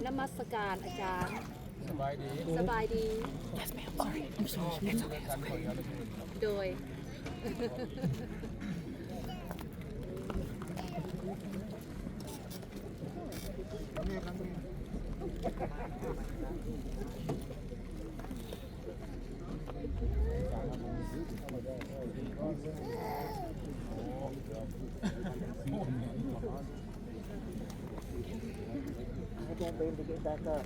นมัสการอาจารย์สบายดี Yes, ma'am. Sorry. I'm sorry. It's okay. โดย I can't wait to get back up.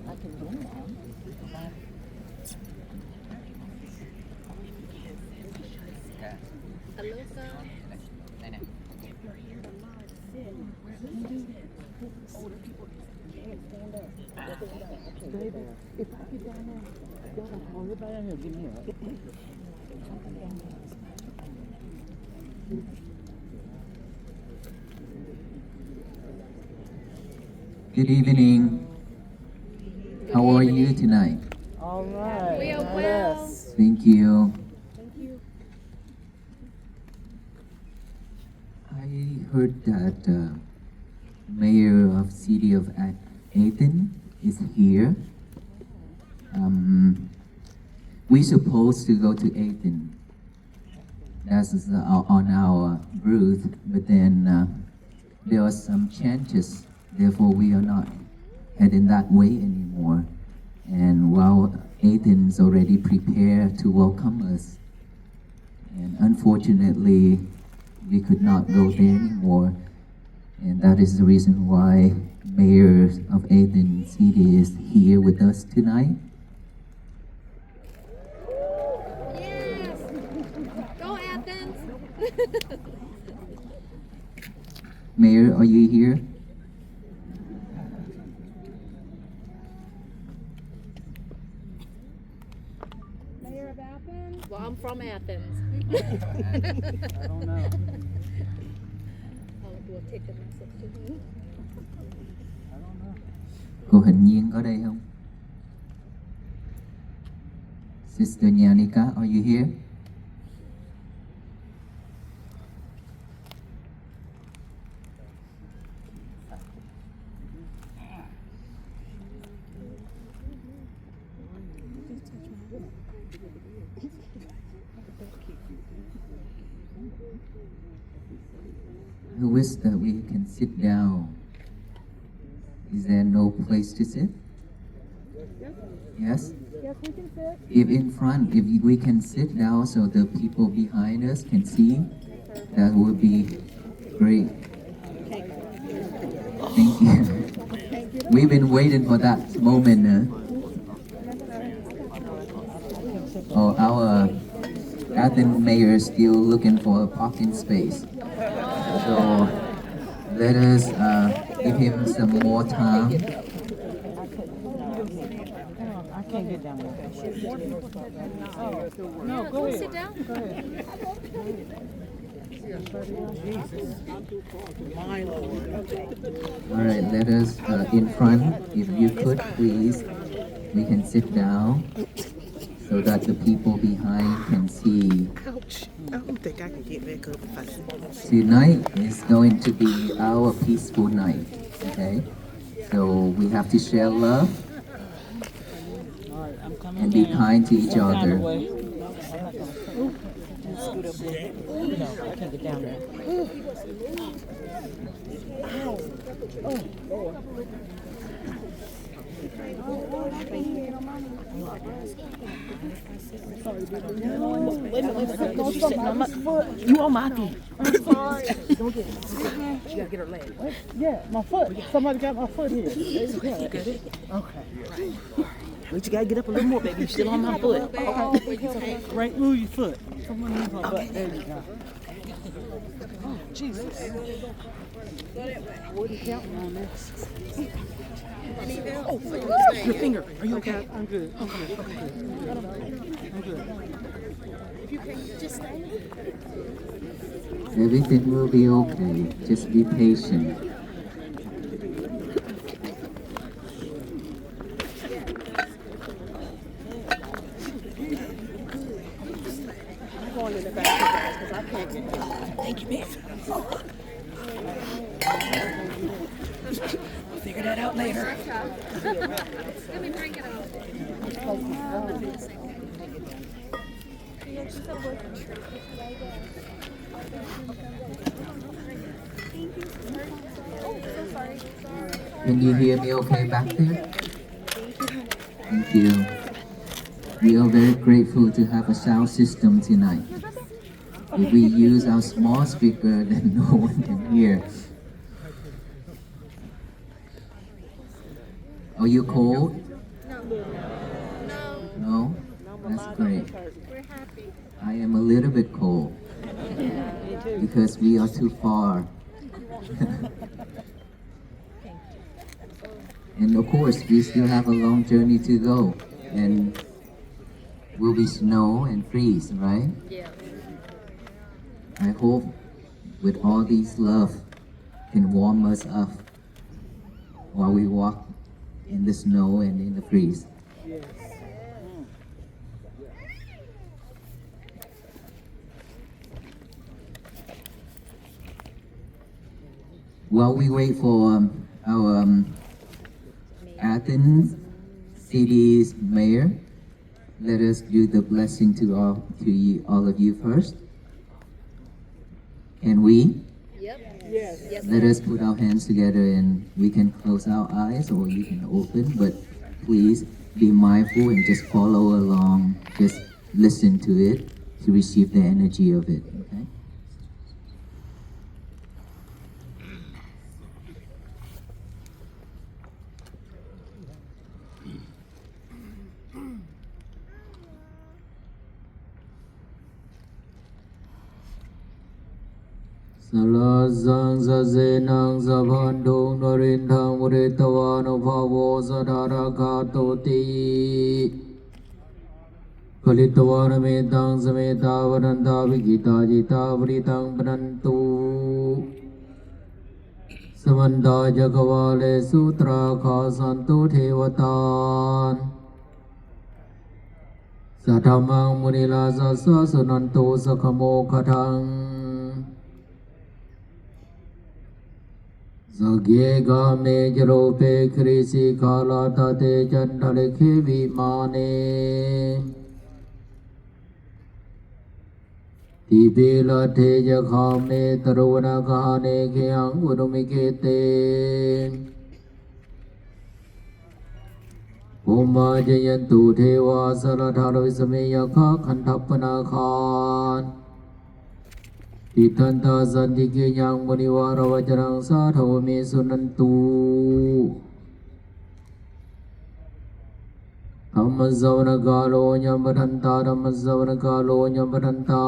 I can do that. Aloha Baby, if I get down there, y'all gonna call everybody down here, give me up. Good evening. How are you tonight? All right. We are well. Thank you. I heard that Mayor of City of Athens is here. We supposed to go to Athens. That's on our route, but then there are some changes. Therefore, we are not heading that way anymore. And while Athens already prepared to welcome us, and unfortunately, we could not go there anymore. And that is the reason why Mayor of Athens City is here with us tonight. Yes Go Athens Mayor, are you here? Mayor of Athens Well I'm from Athens I don't know. We'll take the message to him I don't know. Cô Hình Nhiên có đây không? Sister Nyanika, are you here? I wish that we can sit down. Is there no place to sit? Yes? Yes we can sit If in front, if we can sit down so the people behind us can see, that would be great. Thank you. We've been waiting for that moment. Our Athens mayor is still looking for a parking space. So let us give him some more time. I can't get down there. No go sit down Go ahead. My Lord. All right, let us in front, if you could please, we can sit down so that the people behind can see. Ouch. I don't think I can get back up if I sit. Tonight is going to be our peaceful night, okay? So we have to share love All right, I'm coming and be down. kind to each Some kind of other. way. No, I can't get down there. You on my feet. I'm sorry. Don't get it. She gotta get her leg. Yeah, my foot. Somebody got my foot here. You got it. Okay. But you gotta get up a little more, baby. You're still on my foot. Right, move your foot. Someone move my butt. There you go. Oh, Jesus. I wasn't counting on this. Oh, your finger. Are you okay? I'm good. I'm good. I'm good. Everything will be okay. Just be patient. Thank you, man. We'll figure that out later. Let me bring it out. Can you hear me okay back there? Thank you. We are very grateful to have a sound system tonight. If we use our small speaker, then no one can hear. Are you cold? No? That's great. I am a little bit cold because we are too far. And of course, we still have a long journey to go, and will be snow and freeze, right? Yeah. I hope with all these love can warm us up while we walk in the snow and in the freeze. While we wait for our Athens city's mayor, let us do the blessing to all of you first. Can we? Yep. Yes. Let us put our hands together and we can close our eyes or you can open, but please be mindful and just follow along. Just listen to it to receive the energy of it, okay? Salazang zazenang zabandung narindang muritawan bhavo sadaraghatoti Palitawana medang sameta vananda vigita jita vritang panantu Samanda jagavale sutra khasantu thevatan Satamang munila sasa sunantu sakamo khatang Zagye game jarope krisi kala tate jandale kevi mane Tibila te jakhame taruna kahane kyang urumikete Oma jayantu thewa saradhara visameya kha khanthapana khan Itanta sandike yang muniwara wajarang sadhawa me sunantu Dhammazavana kalo nyampadanta Dhammazavana kalo nyampadanta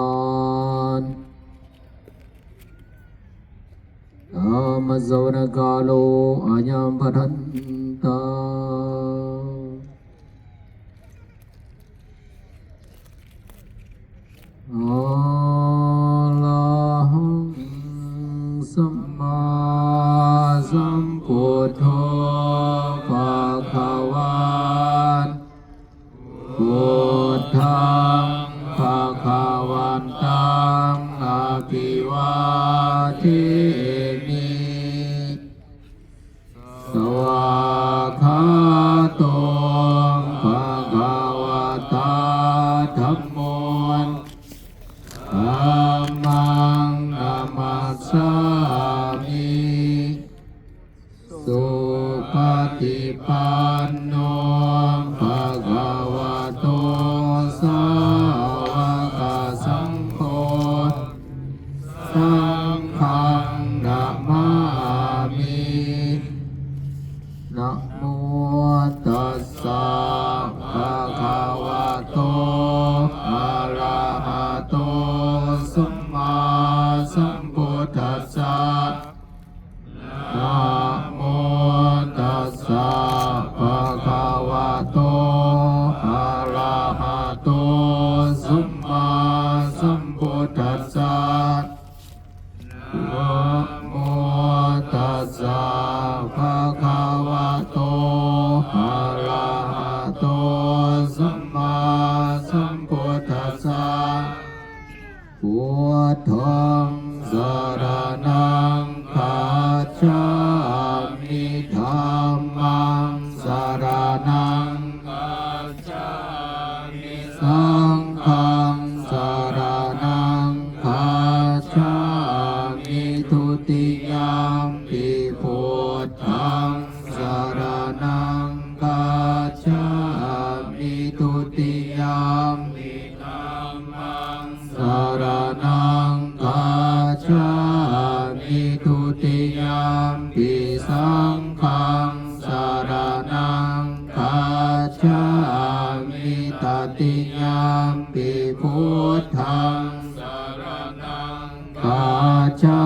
Dhammazavana kalo anyampadanta Alaham Samma Sambuddho Bhagavan Buddhang Bhagavantang Abhivademi Sawakhatong Bhagavata Dhammon Amang namasami Supatipanno Bhagavato Sawaka Sangho Sanghang Namami Namo Tassa Bhagavato Arahato Samma Sambuddhassa Namo Tassa Bhagavato นังกัจฉามิสังฆังสรณังคัจฉามิทุติยมปิพุทธังสรณังคัจฉามิทุติยมปิธัมมังสรณังคัจฉามิทุติยมปิสังฆังสรณังคัจฉามิตติยมปิพุทธังสรณังคัจฉา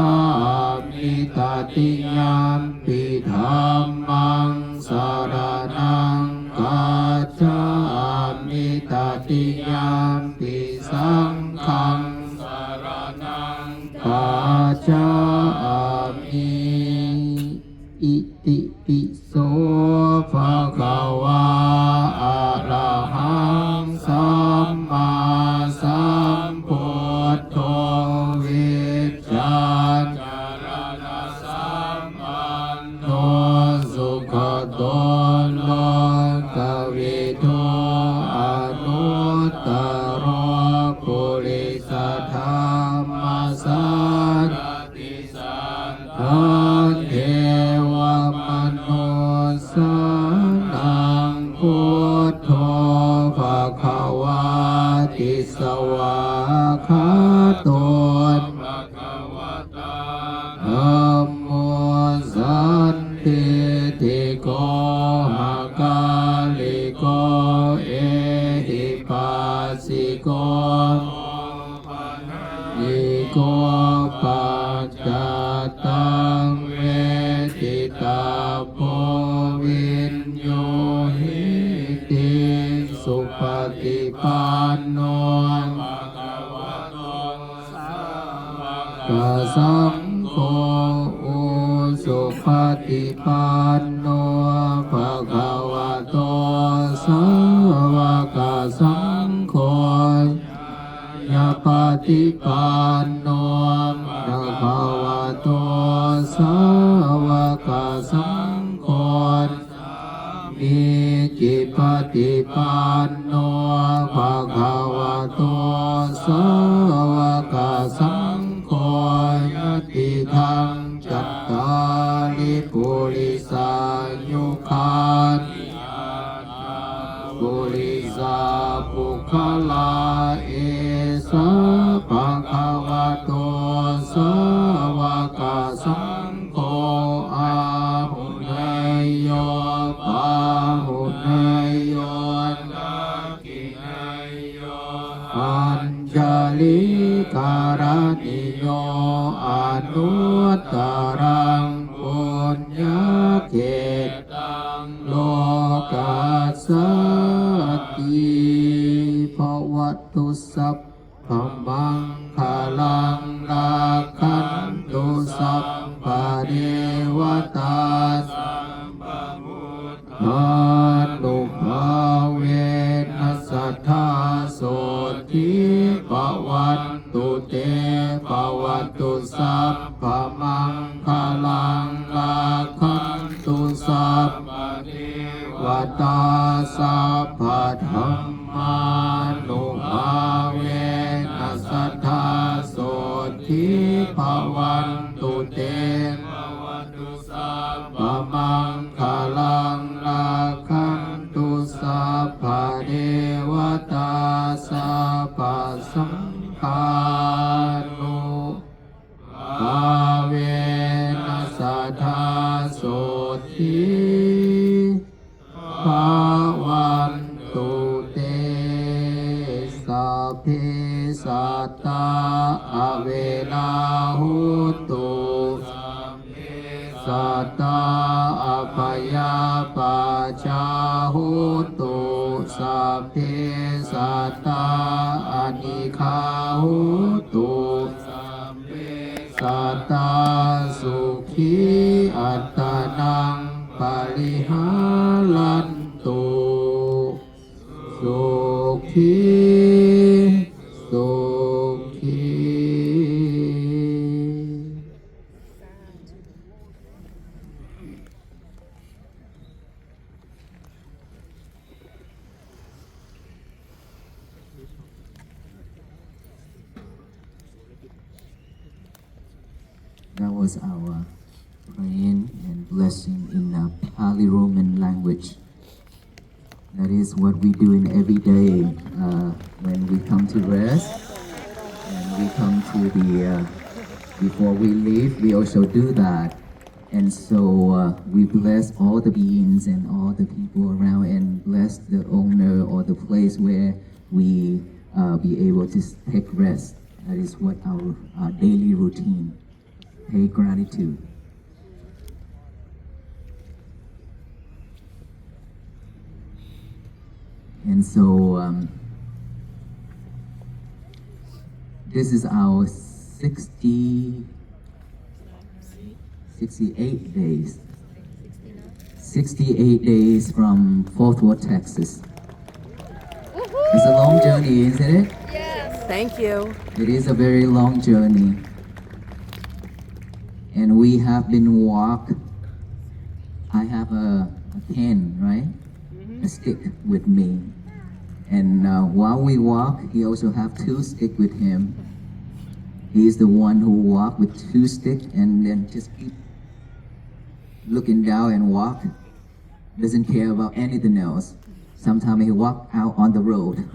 มิตติยมปิธัมมังสรณังคัจฉามิตติยมปิสังฆังสรณังคัจฉามิอิติปิโสภะคะวะอะระหังสัมมาสัมพุทโธวิชชาจารณะสัมปันโนสุขโตโลกวิทูอนุตตรปุริสธรรมสารติสัทธาเทวมนุสานังพุทโธภะคะวะติสวะคาโตภะคะวะตาธัมโมสันติติโกภะกาลิโกเอหิปัสสิโกอิโกปัจจตังเวทิตาโพวินโยหิติสุปฏิปันโนภะคะวะโตสาวกสังโฆอุสุปฏิปันโนภะคะวะโตสาวกสังโฆยะปฏิปันโนภะคะวะโตสาวกสังโฆมิจิปฏิปันโนภะคะวะโตสาวกสังโฆยติทังจัตตาริปุริสายุคานิปุริสาปุคลาเอสะภะคะวะโตสาวกสังโฆอาหุเนยโยปาหุเนยโยนาคิเนยโยอัญชลิการณิโยอนุตตรังปุญญเขตังโลกัสสติภวัตตุสัพพมังคลังราคันตุสัพพะเทวตาสัมปพุทธานุภาเวนัสสัทธาโสทิปวันตุเตปวัตตุสัพพมังคลังราคันตุสัพพะเทวตาสัพพะธัมมานุภาเวนัสสัทธาโสทิปวันตุเตปวัตตุสัพพมังคลังราคันตุสัพพะเทวตาสัพพะสังฆานุภาเวนัสสัทธาโสทิภวันตุเตสัพเพสัตตาอเวลาหุตุสัตตาอภยาปัจจาหุตุสัพเพสัตตาอนิฆาหุตุสัตตาสุขีอัตตนังปริหารันตุสุขีสุขี อ was our praying and blessing in Pali Roman language. That is what we do in every day when we come to rest and we come to the before we leave. We also do that, and so we bless all the beings and all the people around, and bless the owner or the place where we be able to take rest. That is what our daily routine. Pay gratitude. And so this is our 68 days. 68 days from Fort Worth, Texas. It's a long journey, isn't it? Thank you. It is a very long journey. And we have been I have a pen, right? A stick with me. And while we walk, he also have 2 sticks with him. He is the one who walk with 2 sticks and then just keep looking down and walk. Doesn't care about anything else. Sometimes he walk out on the road.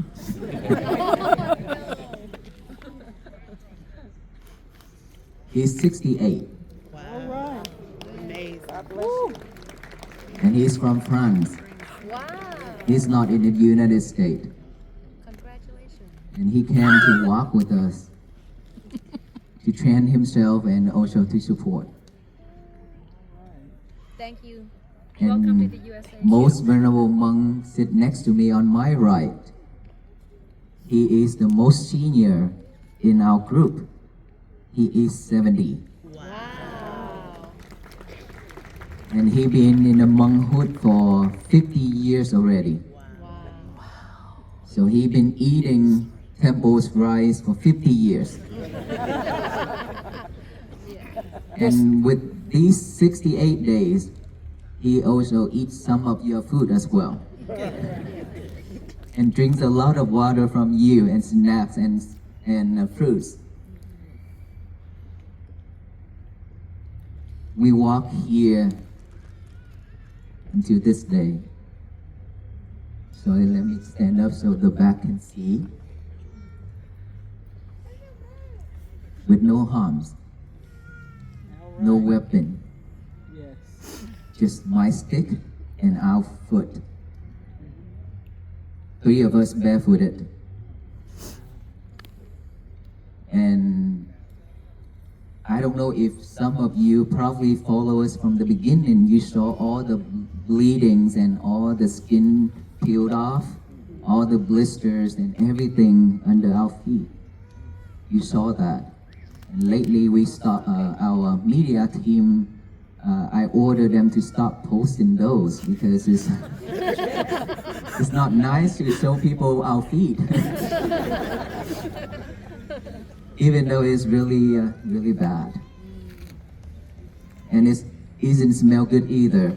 He's 68. Wow. Amazing. And he's from France. Wow. He's not in the United States. Congratulations. And he came to walk with us to train himself and also to support. Thank you. And Welcome to the USA. most venerable monk sit next to me on my right. He is the most senior in our group. He is 70. Wow. And he been in the monkhood for 50 years already. Wow. So he been eating temple's rice for 50 years. And with these 68 days, he also eats some of your food as well. And drinks a lot of water from you and snacks and fruits. We walk here until this day. So let me stand up so the back can see. With no harms, no weapon, Yes. just my stick and our foot. 3 of us barefooted. And I don't know if some of you probably follow us from the beginning. You saw all the bleedings and all the skin peeled off, all the blisters and everything under our feet. You saw that. And lately we stopped, our media team, I ordered them to stop posting those because it's not nice to show people our feet. Even though it's really, really bad. And it doesn't smell good either.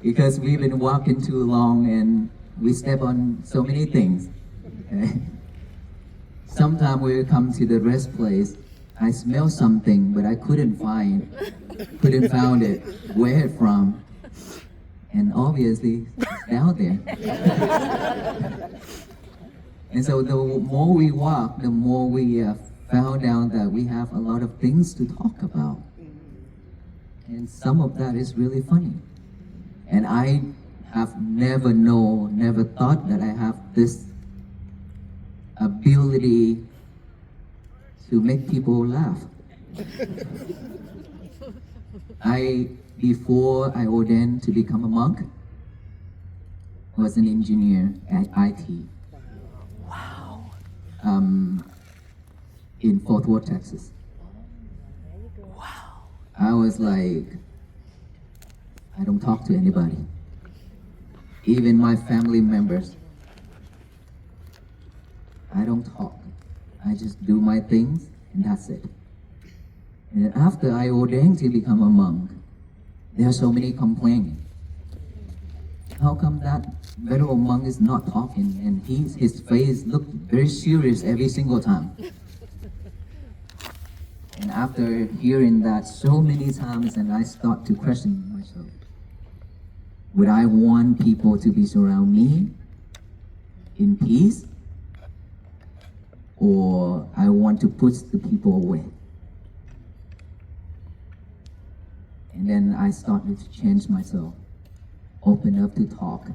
Because we've been walking too long and we step on so many things. Okay? Sometimes we come to the rest place, I smell something, but I couldn't find it, where it from. And obviously, it's down there. And so the more we walk, the more we found out that we have a lot of things to talk about. And some of that is really funny. And I have never thought that I have this ability to make people laugh. Before I ordained to become a monk, was an engineer at IT. Wow. In Fort Worth, Texas. Wow. I was like, I don't talk to anybody. Even my family members. I don't talk. I just do my things and that's it. And after I ordained to become a monk, there are so many complaining. How come that venerable monk is not talking and his face looked very serious every single time? And after hearing that so many times, and I start to question myself, would I want people to be surround me in peace? Or I want to push the people away? And then I started to change myself, open up to talk,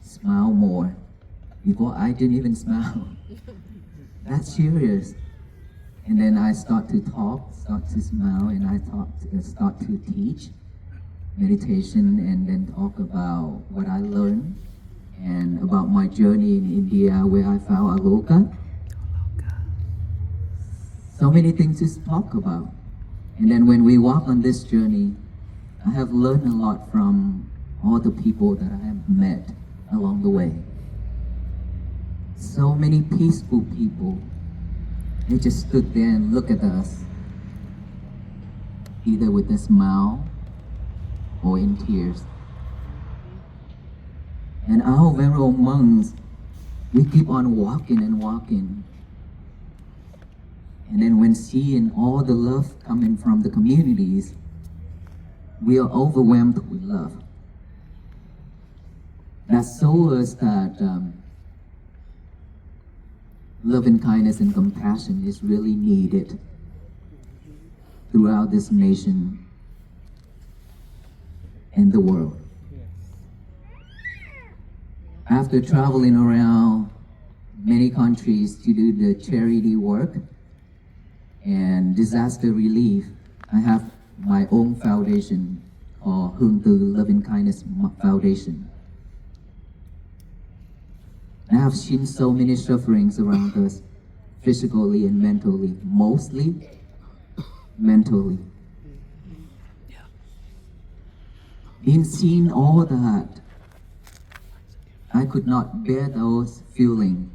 smile more. Before I didn't even smile. That's serious. And then I start to talk, start to smile, and I start to teach meditation and then talk about what I learned and about my journey in India where I found Aloka. So many things to talk about. And then when we walk on this journey, I have learned a lot from all the people that I have met along the way. So many peaceful people. They just stood there and looked at us, either with a smile or in tears. And our very own monks, we keep on walking and walking. And then when seeing all the love coming from the communities, we are overwhelmed with love. That shows us that love and kindness and compassion is really needed throughout this nation and the world. After traveling around many countries to do the charity work and disaster relief, I have my own foundation called Hương Từ Loving Kindness Foundation. I have seen so many sufferings around us, physically and mentally, mostly mentally. In seeing all that, I could not bear those feelings.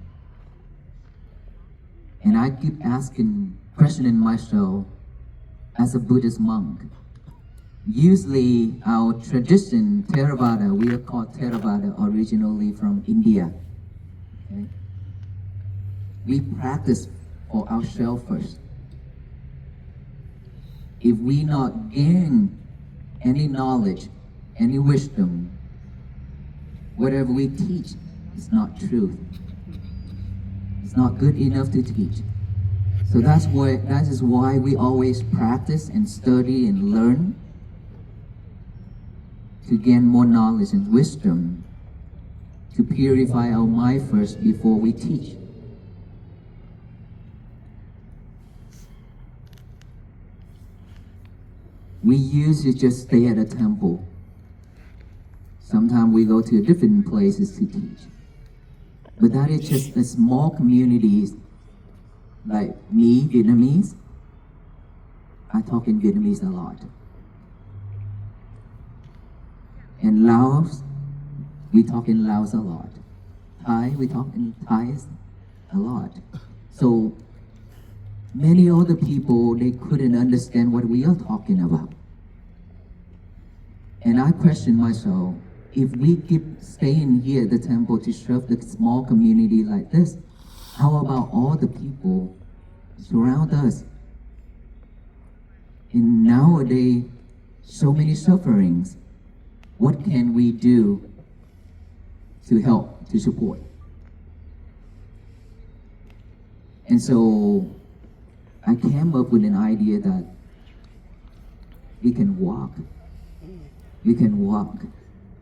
And I keep questioning myself as a Buddhist monk. Usually our tradition, Theravada, we are called Theravada originally from India. Okay? We practice for ourselves first. If we not gain any knowledge, any wisdom, whatever we teach is not truth. It's not good enough to teach. So that is why we always practice and study and learn to gain more knowledge and wisdom, to purify our mind first before we teach. We used to just stay at a temple. Sometimes we go to different places to teach. But that is just a small communities like me, Vietnamese. I talk in Vietnamese a lot. And Laos, we talk in Laos a lot. Thai, we talk in Thai a lot. So many other people, they couldn't understand what we are talking about. And I question myself, if we keep staying here at the temple to serve the small community like this, how about all the people surround us? And nowadays, so many sufferings. What can we do to help, to support? And so I came up with an idea that we can walk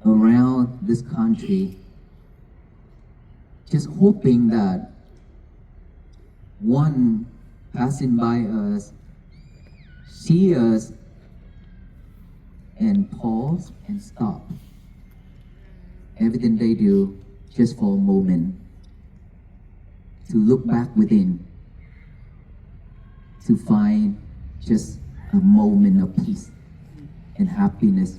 around this country, just hoping that one passing by us see us and pause and stop everything they do just for a moment, to look back within, to find just a moment of peace and happiness.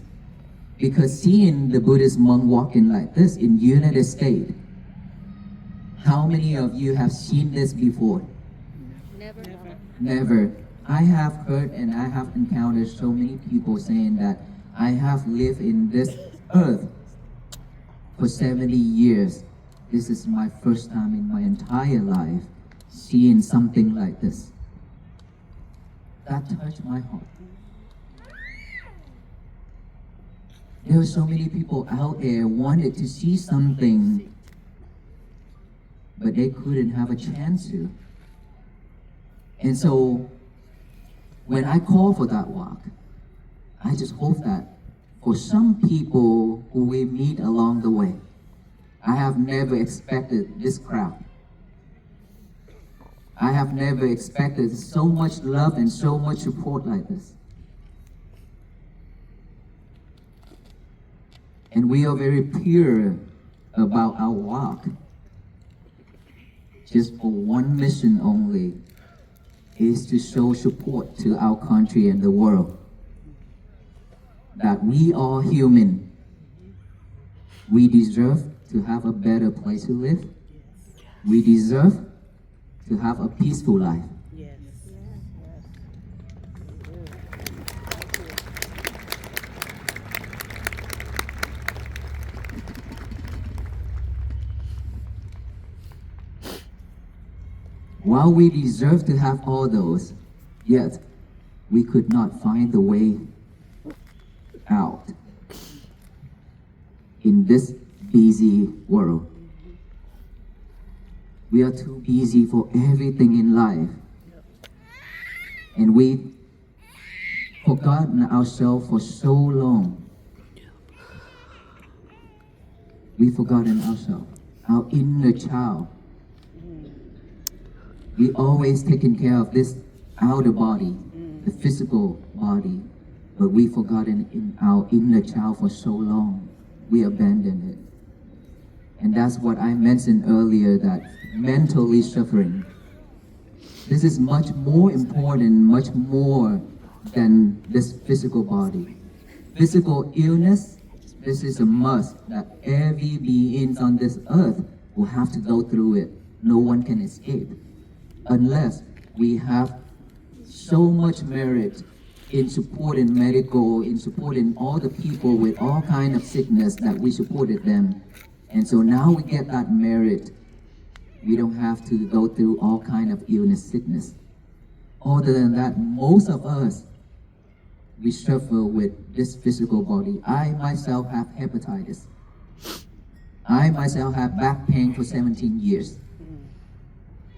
Because seeing the Buddhist monk walking like this in United States, how many of you have seen this before? Never. Never. I have heard and I have encountered so many people saying that I have lived in this earth for 70 years. This is my first time in my entire life seeing something like this. that touched my heart. There were so many people out there wanted to see something, but they couldn't have a chance to. And so, when I call for that walk, I just hope that for some people who we meet along the way, I have never expected this crowd. I have never expected so much love and so much support like this. And we are very pure about our walk. Just for one mission only, is to show support to our country and the world. That we are human. We deserve to have a better place to live. We deserve to have a peaceful life. Yes. While we deserve to have all those, yet we could not find the way out in this busy world. We are too busy for everything in life. And we forgotten ourselves for so long. We forgotten ourselves, our inner child. We always taken care of this outer body, the physical body, but we forgotten in our inner child for so long. We abandoned it. And that's what I mentioned earlier, that mentally suffering. This is much more important, much more than this physical body. Physical illness, this is a must that every being on this earth will have to go through it. No one can escape. Unless we have so much merit in supporting medical, in supporting all the people with all kind of sickness that we supported them. And so now we get that merit. We don't have to go through all kind of illness, sickness. Other than that, most of us, we suffer with this physical body. I myself have hepatitis. I myself have back pain for 17 years.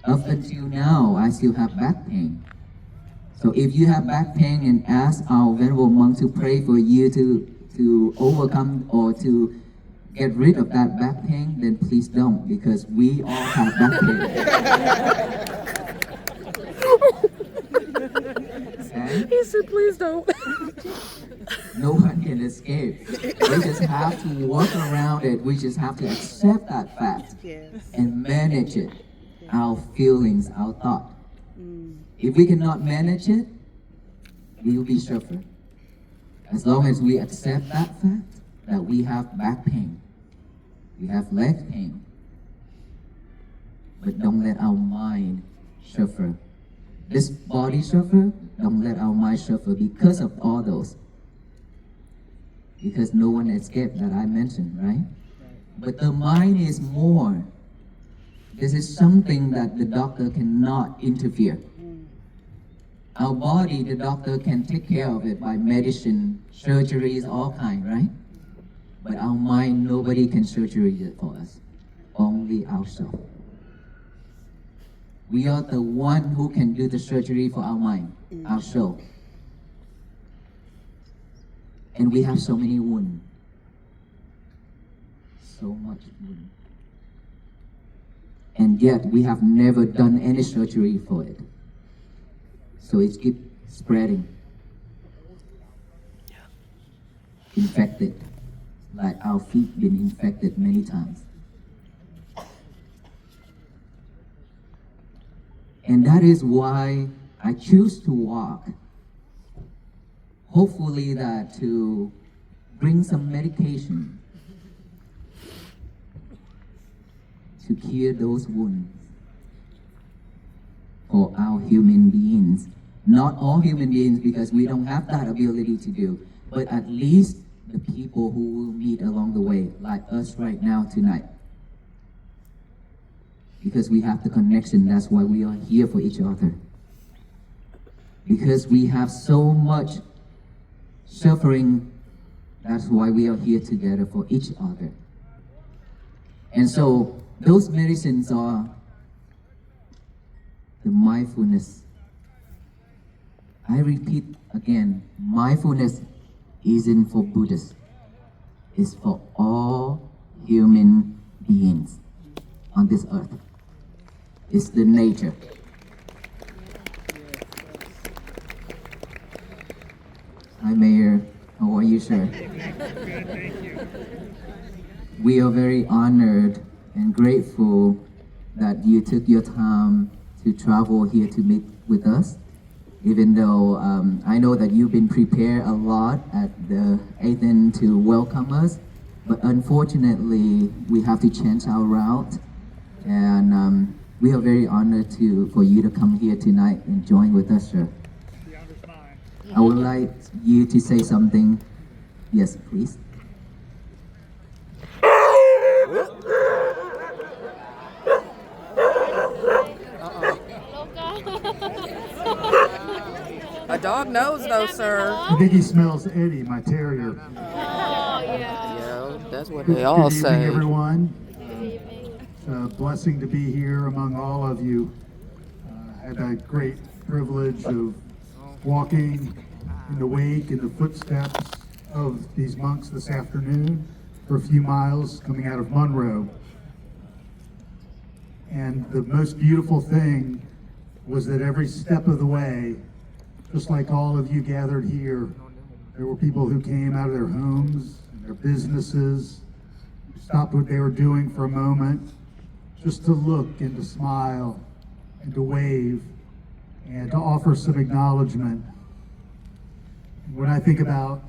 Up until now, I still have back pain. So if you have back pain and ask our Venerable Monk to pray for you to overcome or to get rid of that back pain, then please don't, because we all have back pain. Okay? He said, please don't. No one can escape. We just have to work around it. We just have to accept that fact Yes. and manage it. Our feelings, our thought. If we cannot manage it, we will be suffering. As long as we accept that fact, that we have back pain, we have leg pain, but don't let our mind suffer. This body suffer, don't let our mind suffer because of all those. Because no one escaped that I mentioned, right? But the mind is more. This is something that the doctor cannot interfere. Our body, the doctor can take care of it by medicine, surgeries, all kind, right? But our mind, nobody can surgery it for us. Only ourselves. We are the one who can do the surgery for our mind, our soul. And we have so many wounds. So much wound. And yet we have never done any surgery for it. So it keeps spreading. Infected. Like our feet been infected many times. And that is why I choose to walk. Hopefully that to bring some medication to cure those wounds for our human beings. Not all human beings, because we don't have that ability to do, but at least the people who will meet along the way, like us right now tonight. Because we have the connection, that's why we are here for each other. because we have so much suffering. That's why we are here together for each other. And so those medicines are the mindfulness. I repeat again, mindfulness isn't for Buddhists. It's for all human beings on this earth. It's the nature. Hi, Mayor. How are you, sir? We are very honored and grateful that you took your time to travel here to meet with us. Even though I know that you've been prepared a lot at the Athens to welcome us, but unfortunately we have to change our route, and we are very honored for you to come here tonight and join with us, sir. I would like you to say something. Yes, please. A dog knows though, sir. Biggie smells Eddie, my terrier. Oh, yeah. Yeah, that's what they all Good say. evening, everyone. It's a blessing to be here among all of you. I had the great privilege of walking in the wake, in the footsteps of these monks this afternoon for a few miles coming out of Monroe. And the most beautiful thing was that every step of the way, just like all of you gathered here, there were people who came out of their homes and their businesses, stopped what they were doing for a moment, just to look and to smile and to wave and to offer some acknowledgement. When I think about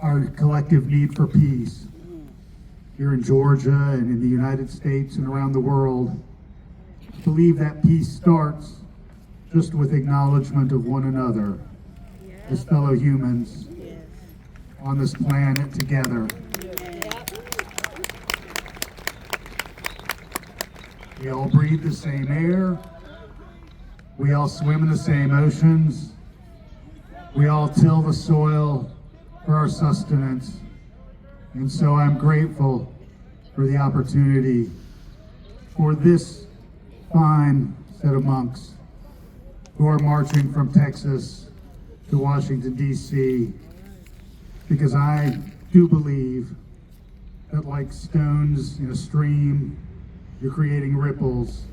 our collective need for peace here in Georgia and in the United States and around the world, I believe that peace starts just with acknowledgement of one another as fellow humans on this planet together. We all breathe the same air. We all swim in the same oceans. We all till the soil for our sustenance. And so I'm grateful for the opportunity for this fine set of monks who are marching from Texas to Washington, D.C., because I do believe that like stones in a stream, you're creating ripples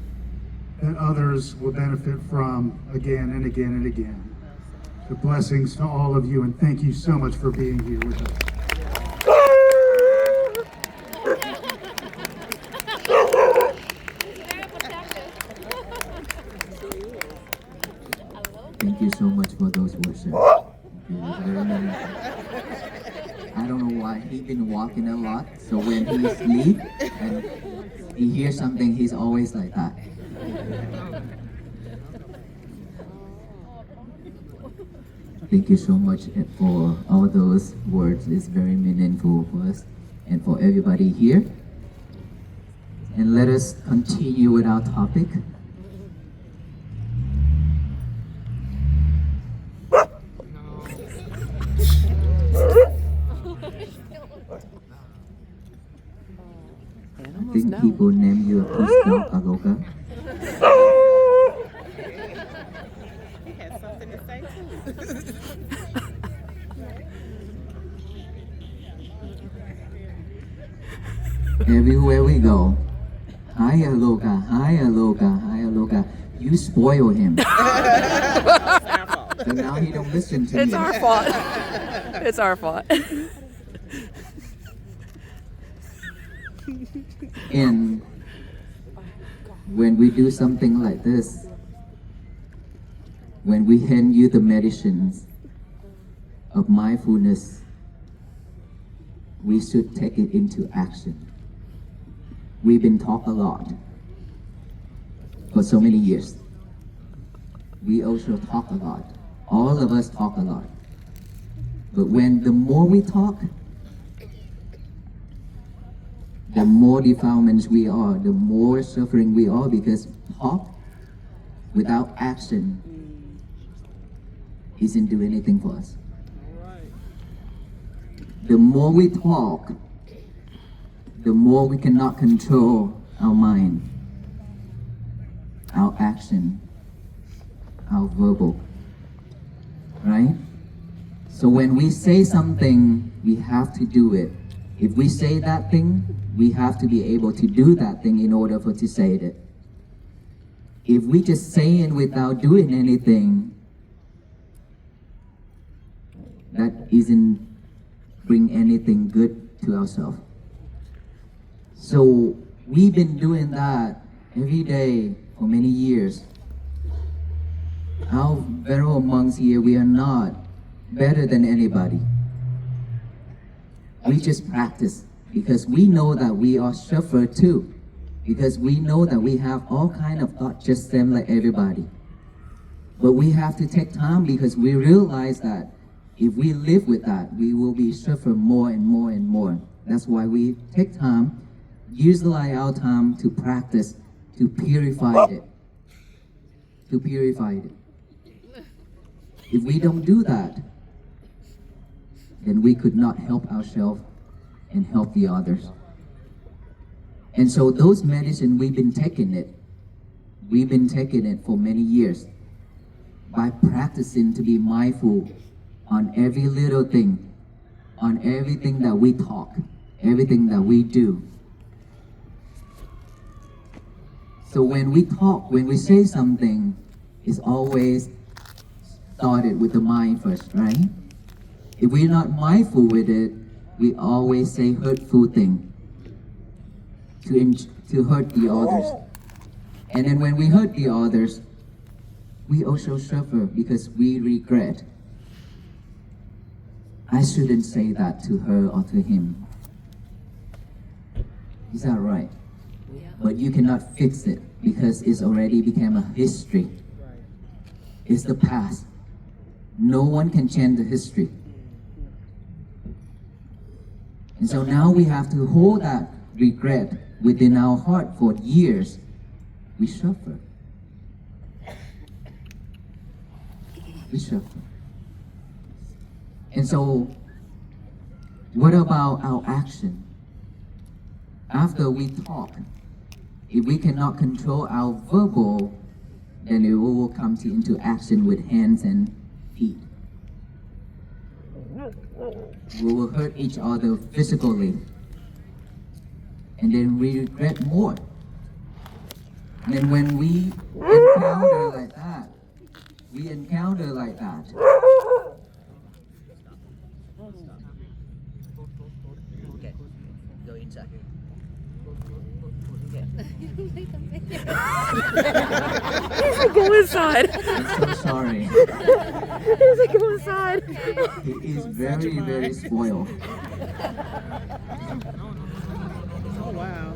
that others will benefit from again and again and again. So blessings to all of you, and thank you so much for being here with us. Thank you so much for those words, sir. I don't know why he's been walking a lot, so when he sleeps and he hears something, he's always like that. Thank you so much for all those words. It's very meaningful for us and for everybody here. And let us continue with our topic. I think people name you a peace dog, Aloka. He had something to say too. Everywhere we go, hi Aloka, hi Aloka, hi Aloka. You spoil him. So now he don't listen to It's me. our fault. It's our fault. And when we do something like this, when we hand you the medicines of mindfulness, we should take it into action. We've been taught a lot for so many years. We also talk a lot. All of us talk a lot. But when the more we talk, the more defilements we are, the more suffering we are, because talk without action isn't doing anything for us. The more we talk, the more we cannot control our mind, our action, our verbal, right? So when we say something, we have to do it. If we say that thing, we have to be able to do that thing in order for to say it. If we just say it without doing anything, that isn't bring anything good to ourselves. So we've been doing that every day for many years. Our venerable monks here, we are not better than anybody. We just practice because we know that we are suffer too. Because we know that we have all kind of thoughts just same like everybody. But we have to take time because we realize that if we live with that, we will be suffer more and more and more. That's why we take time, utilize our time to practice, to purify it. To purify it. If we don't do that, then we could not help ourselves and help the others. And so those medicine, we've been taking it for many years by practicing to be mindful on every little thing, on everything that we talk, everything that we do. So when we talk, when we say something, it's always started with the mind first, right? If we're not mindful with it, we always say hurtful thing to hurt the others. And then when we hurt the others, we also suffer because we regret. I shouldn't say that to her or to him. Is that right? But you cannot fix it because it's already become a history. It's the past. No one can change the history. And so now we have to hold that regret within our heart for years. We suffer. We suffer. And so, what about our action? After we talk, if we cannot control our verbal, then it will come into action with hands and feet. We will hurt each other physically. And then we regret more. And then when we encounter like that, Okay, go inside. He's like, go inside. I'm so sorry. He's like, go inside. He is very, very spoiled. Oh, wow.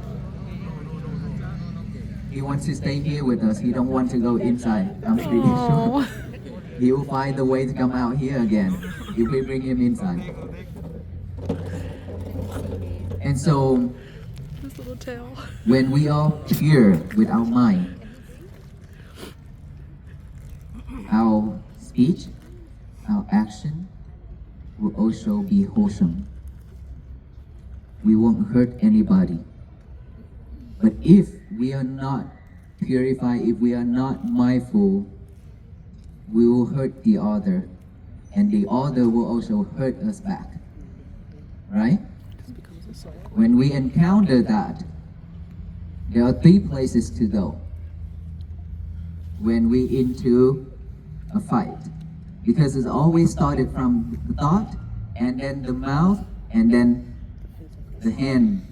He wants to stay here with us. He don't want to go inside. I'm pretty sure. He will find the way to come out here again if we bring him inside. And so, His little tail. when we are pure with our mind, our speech, our action will also be wholesome. We won't hurt anybody. But if we are not purified, if we are not mindful, we will hurt the other, and the other will also hurt us back. Right? When we encounter that, there are 3 places to go when we into a fight. Because it's always started from the thought, and then the mouth, and then the hand,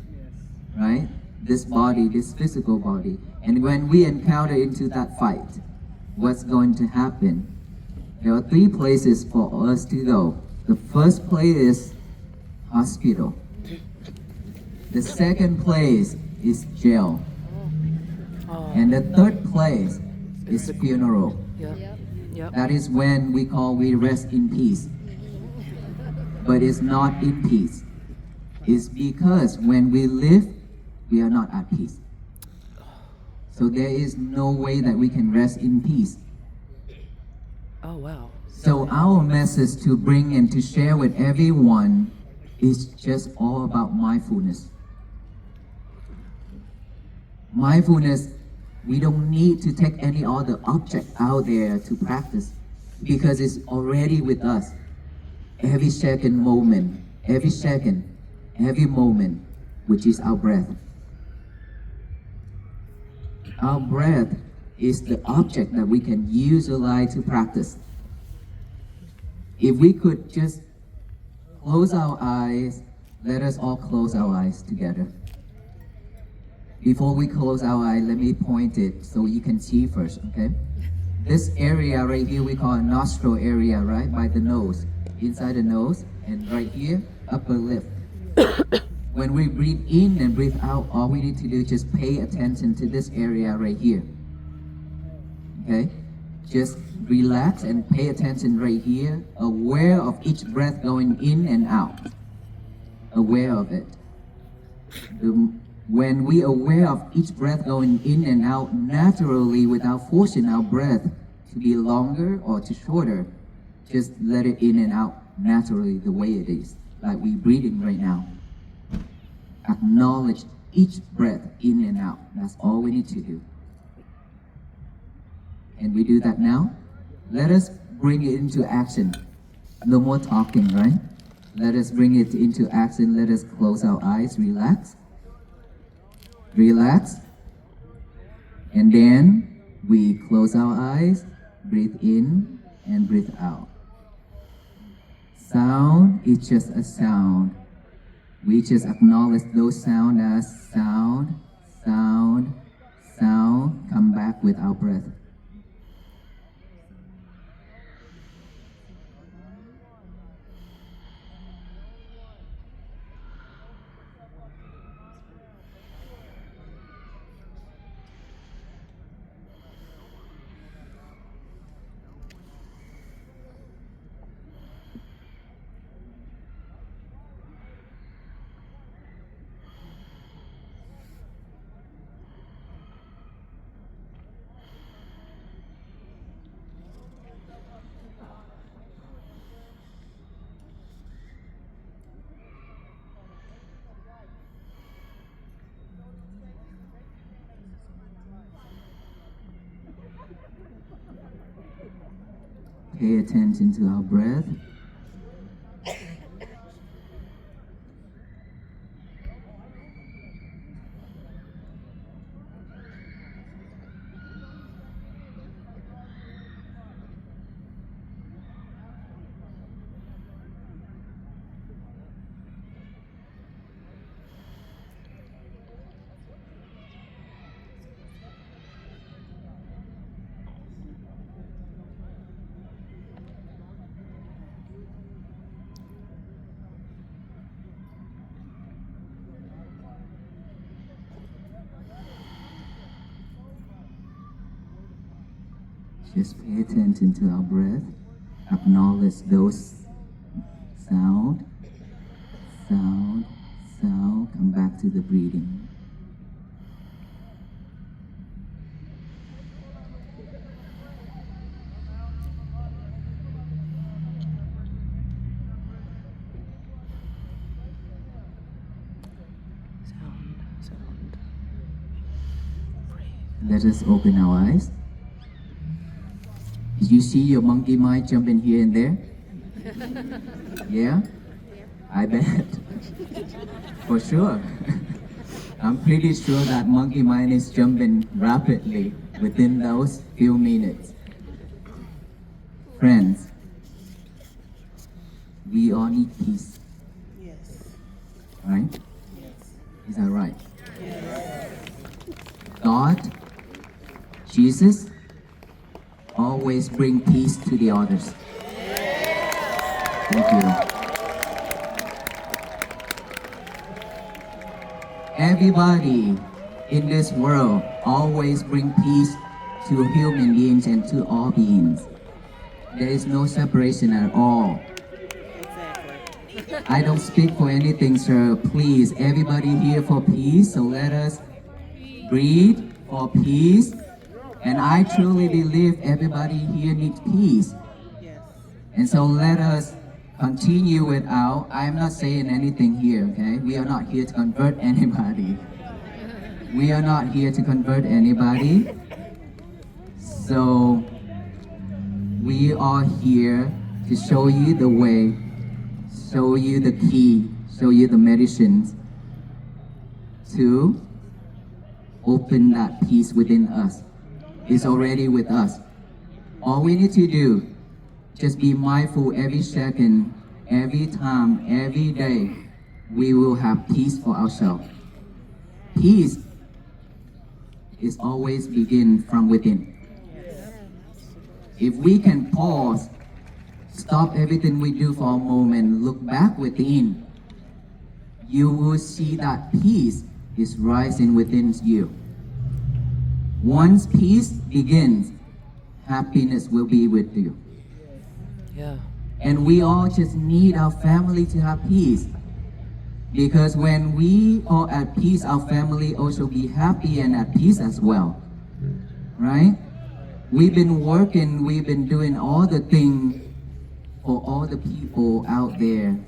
right? This body, this physical body. And when we encounter into that fight, what's going to happen? There are 3 places for us to go. The first place is hospital. The second place is jail. And the third place is funeral. Yep. That is when we rest in peace. But it's not in peace. It's because when we live, we are not at peace. So there is no way that we can rest in peace. Oh, wow. So our message to bring and to share with everyone is just all about mindfulness. Mindfulness, we don't need to take any other object out there to practice because it's already with us. Every second moment, every second, every moment, which is our breath. Our breath is the object that we can utilize to practice. If we could just close our eyes, let us all close our eyes together. Before we close our eyes, let me point it so you can see first, okay? This area right here we call a nostril area, right? By the nose, inside the nose, and right here, upper lip. When we breathe in and breathe out, all we need to do is just pay attention to this area right here. Okay? Just relax and pay attention right here, aware of each breath going in and out. Aware of it. When we are aware of each breath going in and out naturally without forcing our breath to be longer or to shorter, just let it in and out naturally the way it is, like we're breathing right now. Acknowledge each breath in and out. That's all we need to do. And we do that now. Let us bring it into action. No more talking, right? Let us bring it into action. Let us close our eyes, relax. Relax. And then we close our eyes, breathe in and breathe out. Sound is just a sound. We just acknowledge those sounds as sound, sound, sound. Come back with our breath. Pay attention to our breath. Just pay attention to our breath. Acknowledge those sound, sound, sound. Come back to the breathing. Sound. Let us open our eyes. Did you see your monkey mind jumping here and there? Yeah? I bet. For sure. I'm pretty sure that monkey mind is jumping rapidly within those few minutes. Friends, we all need peace. Yes. Right? Yes. Is that right? Yes. God, Jesus, always bring peace to the others. Thank you. Everybody in this world always bring peace to human beings and to all beings. There is no separation at all. Exactly. I don't speak for anything, sir. Please, everybody here for peace, so let us breathe for peace. And I truly believe everybody here needs peace. Yes. And so let us continue with I'm not saying anything here, okay? We are not here to convert anybody. We are not here to convert anybody. So we are here to show you the way, show you the key, show you the medicines to open that peace within us. It's already with us. All we need to do, just be mindful every second, every time, every day, we will have peace for ourselves. Peace is always begin from within. If we can pause, stop everything we do for a moment, look back within, you will see that peace is rising within you. Once peace begins, happiness will be with you. Yeah. And we all just need our family to have peace. Because when we are at peace, our family also be happy and at peace as well. Right? We've been working, we've been doing all the things for all the people out there.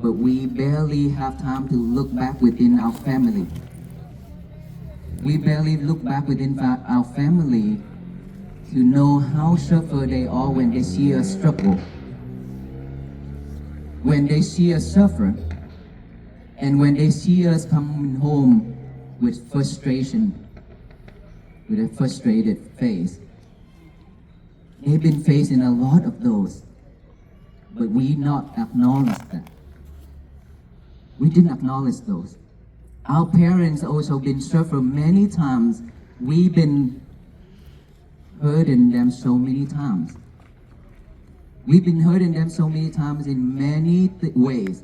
But we barely have time to look back within our family. We barely look back within our family to know how suffer they are when they see us struggle. When they see us suffer, and when they see us coming home with frustration, with a frustrated face. They've been facing a lot of those, but we not acknowledge that. We didn't acknowledge those. Our parents also been suffering many times. We've been hurting them so many times. We've been hurting them so many times in many ways.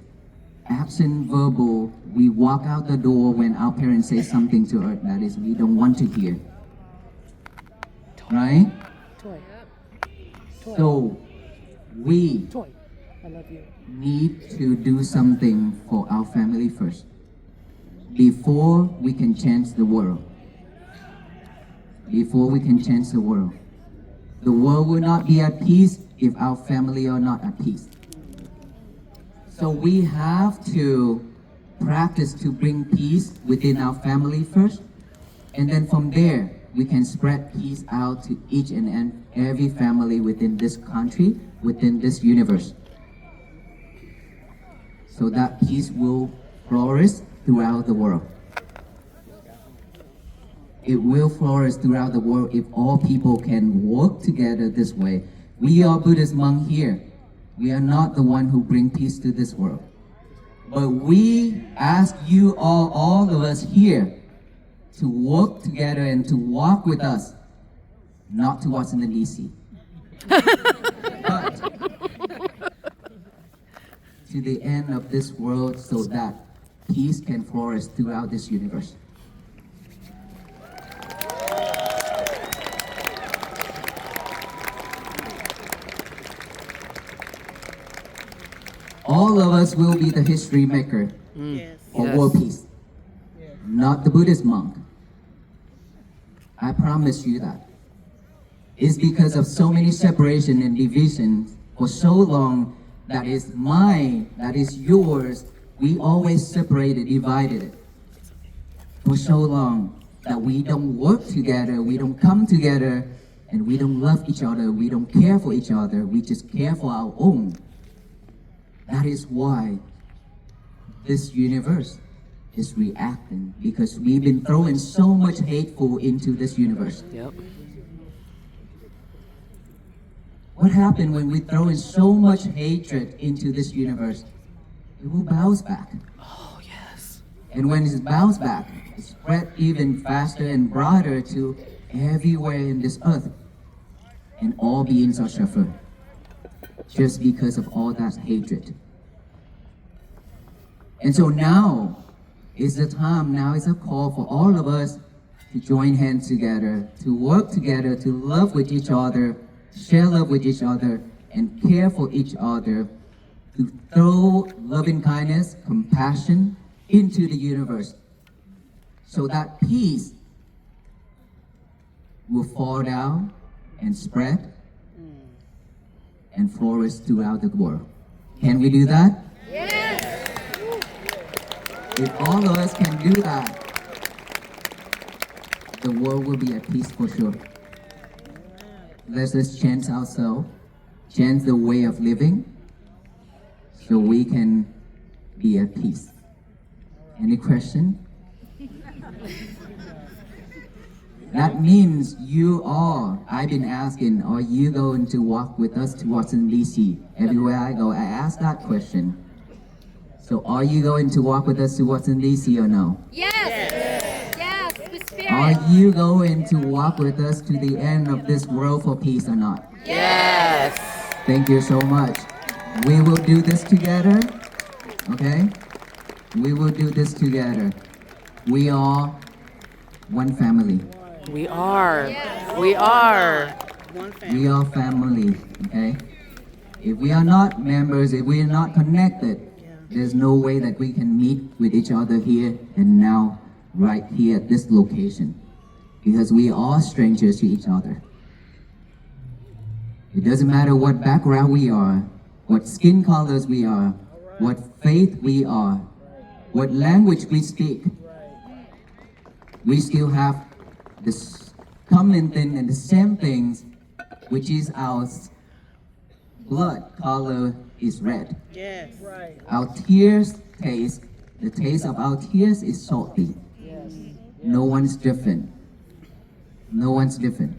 Absent verbal, we walk out the door when our parents say something to us that is we don't want to hear. Right? Toy. So we Toy. I love you. need to do something for our family first before we can change the world. Before we can change the world. The world will not be at peace if our family are not at peace. So we have to practice to bring peace within our family first, and then from there we can spread peace out to each and every family within this country, within this universe. So that peace will flourish throughout the world. It will flourish throughout the world if all people can work together this way. We are Buddhist monks here. We are not the one who bring peace to this world. But we ask you all of us here, to work together and to walk with us, not to Washington, D.C., but to the end of this world so that peace can flourish throughout this universe. All of us will be the history maker for world peace, not the Buddhist monk. I promise you that. It's because of so many separation and divisions for so long that is mine, that is yours. We always separated, divided it for so long that we don't work together, we don't come together, and we don't love each other, we don't care for each other, we just care for our own. That is why this universe is reacting, because we've been throwing so much hateful into this universe. Yep. What happened when we throw in so much hatred into this universe? It will bounce back. Oh, yes. And when it bounces back, it spread even faster and broader to everywhere in this earth. And all beings are suffering just because of all that hatred. And so now is the time, now is a call for all of us to join hands together, to work together, to love with each other, share love with each other, and care for each other, to throw loving kindness, compassion into the universe, so that peace will fall down and spread, and flourish throughout the world. Can we do that? Yes. If all of us can do that, the world will be at peace for sure. Let us change ourselves, change the way of living, so we can be at peace. Any question? That means you all, I've been asking, are you going to walk with us to Washington, D.C.? Everywhere I go, I ask that question. So are you going to walk with us to Washington, D.C. or no? Yes. Yes. With spirit. Are you going to walk with us to the end of this world for peace or not? Yes. Thank you so much. We will do this together, okay? We will do this together. We are one family. We are. We are. We are family, okay? If we are not members, if we are not connected, there's no way that we can meet with each other here and now, right here at this location. Because we are strangers to each other. It doesn't matter what background we are, what skin colors we are, what faith we are, what language we speak. We still have this common thing and the same things, which is our blood color is red. Yes. Right. Our tears taste, the taste of our tears is salty. No one's different. No one's different.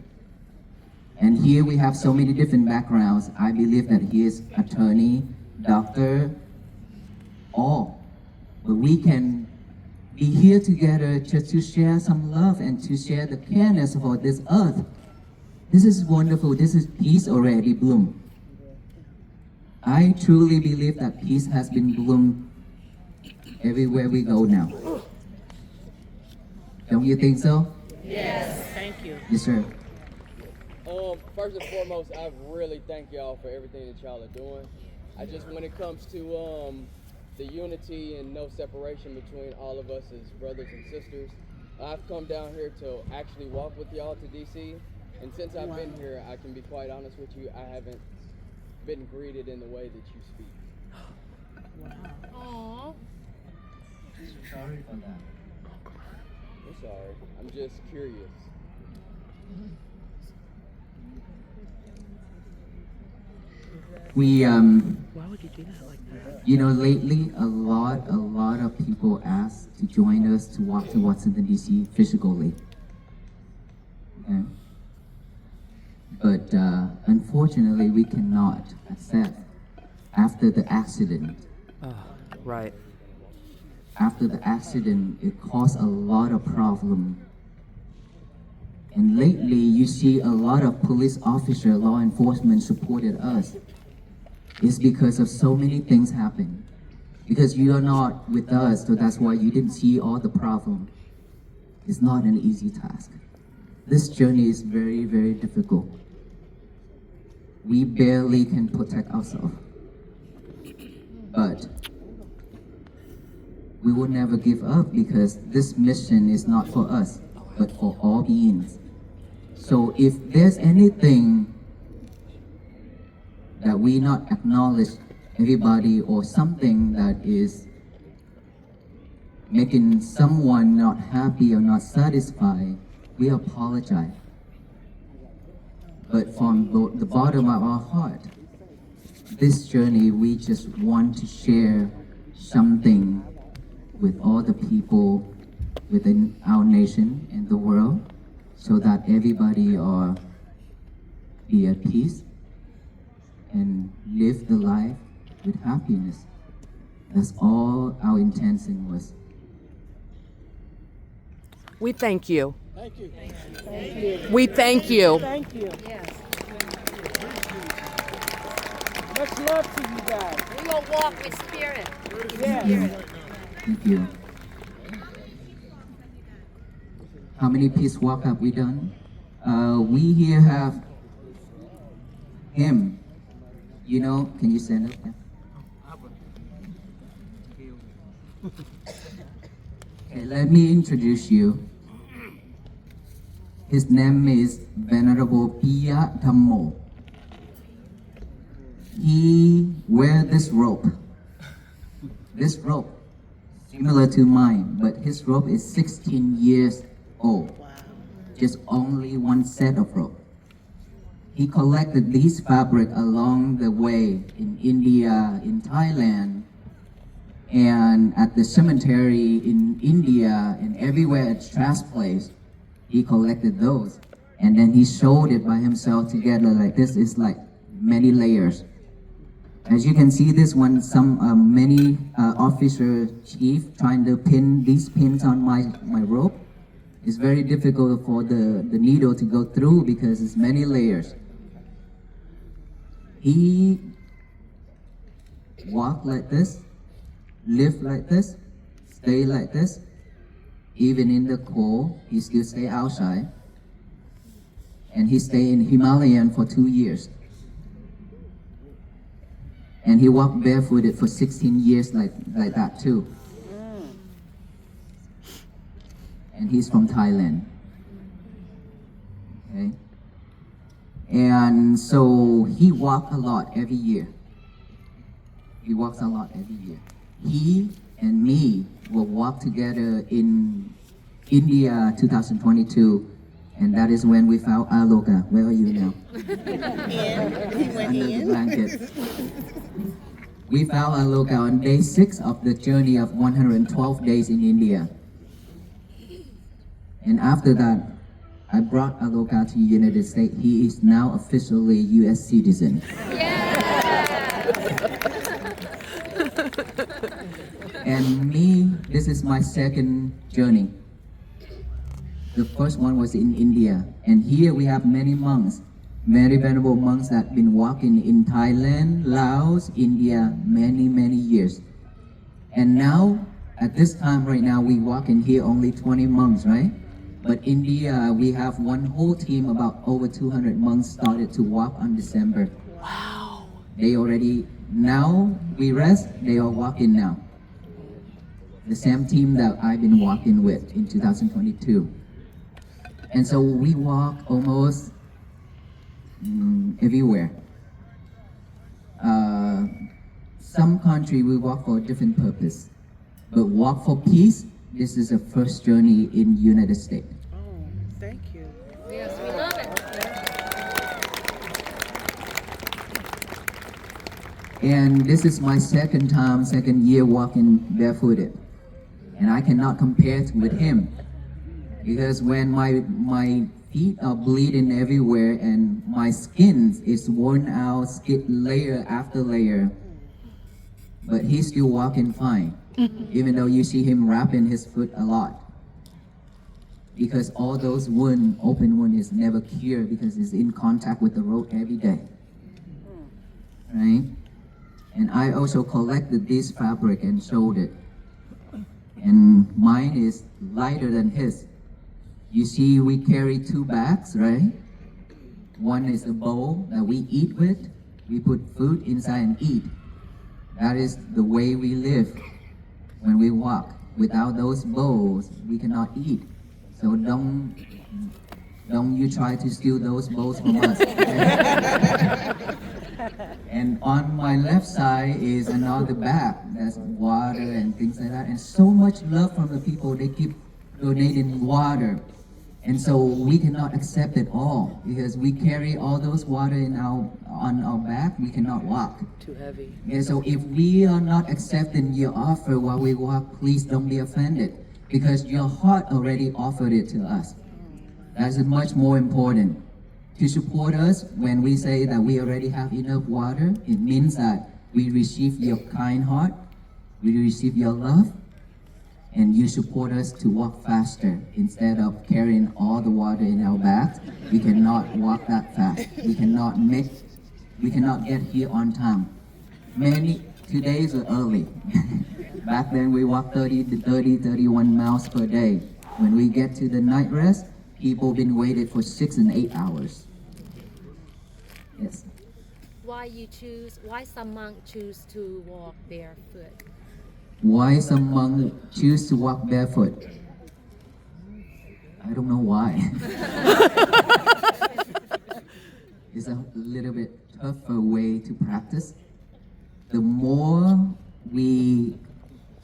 And here we have so many different backgrounds. I believe that he is attorney, doctor, all. But we can be here together just to share some love and to share the careness for this earth. This is wonderful. This is peace already bloom. I truly believe that peace has been bloomed everywhere we go now. Don't you think so? Yes. Thank you. Yes, sir. First and foremost, I really thank y'all for everything that y'all are doing. I just, when it comes to the unity and no separation between all of us as brothers and sisters, I've come down here to actually walk with y'all to DC. And since I've been here, I can be quite honest with you, I haven't been greeted in the way that you speak. Aww. Sorry for that. I'm sorry. I'm just curious. We Why would you do that like that? you know, lately a lot of people ask to join us to walk to Washington DC physically. Okay. But unfortunately, we cannot accept after the accident. Right. After the accident, it caused a lot of problem. And lately, you see a lot of police officer, law enforcement supported us. It's because of so many things happen. Because you are not with us, so that's why you didn't see all the problem. It's not an easy task. This journey is very, very difficult. We barely can protect ourselves. But we will never give up because this mission is not for us, but for all beings. So if there's anything that we not acknowledge everybody or something that is making someone not happy or not satisfied, we apologize. But from the bottom of our heart, this journey, we just want to share something with all the people within our nation and the world so that everybody are be at peace and live the life with happiness. That's all our intention was. We thank you. Thank you. We thank you. Thank you. Yes. Much love to you guys. We will walk with spirit. Yes. Thank you. How many peace walk have we done? We here have him. You know, can you stand up? Okay, let me introduce you. His name is Venerable Piya Dhammo. he wear this rope. This rope, similar to mine, but his rope is 16 years old. Just only one set of rope. He collected these fabric along the way in India, in Thailand, and at the cemetery in India, and everywhere at trash place. He collected those, and then he sewed it by himself together like this. It's like many layers. As you can see, this one, many officer chief trying to pin these pins on my rope. It's very difficult for the needle to go through because it's many layers. He walk like this, live like this, stay like this. Even in the cold, he still stay outside. And he stay in Himalayan for 2 years. And he walked barefooted for 16 years like that too. And he's from Thailand. Okay? And so he walked a lot every year. He walks a lot every year. He and me will walk together in India 2022. And that is when we found Aloka. Where are you now? And he went Under the in. blanket. We found Aloka on day 6 of the journey of 112 days in India. And after that, I brought Aloka to the United States. He is now officially U.S. citizen. And me, this is my second journey. The first one was in India. And here we have many monks, very venerable monks that have been walking in Thailand, Laos, India, many, many years. And now, at this time right now, we walk in here only 20 monks, right? But India, we have one whole team, about over 200 monks started to walk on December. Wow. They already, now we rest, they are walking now. The same team that I've been walking with in 2022. And so we walk almost everywhere. Some country we walk for a different purpose. But walk for peace, this is the first journey in United States. Oh, thank you. Yes, we love it. And this is my second year walking barefooted. And I cannot compare it with him. Because when my feet are bleeding everywhere and my skin is worn out, skin layer after layer, but he's still walking fine, even though you see him wrapping his foot a lot. Because all those open wound is never cured because it's in contact with the road every day, right? And I also collected this fabric and sewed it. And mine is lighter than his. You see, we carry 2 bags, right? One is a bowl that we eat with. We put food inside and eat. That is the way we live when we walk. Without those bowls, we cannot eat. So don't you try to steal those bowls from us. And on my left side is another bag. That's water and things like that. And so much love from the people. They keep donating water. And so we cannot accept it all because we carry all those water on our back. We cannot walk. Too heavy. And so if we are not accepting your offer while we walk, please don't be offended because your heart already offered it to us. That's much more important. To support us when we say that we already have enough water, it means that we receive your kind heart, we receive your love, and you support us to walk faster. Instead of carrying all the water in our bags, we cannot walk that fast. We cannot get here on time. 2 days are early. Back then we walked 31 miles per day. When we get to the night rest, people been waiting for 6 and 8 hours. Yes. Why some monk choose to walk barefoot? Why some monk choose to walk barefoot? I don't know why. is a little bit tougher way to practice. The more we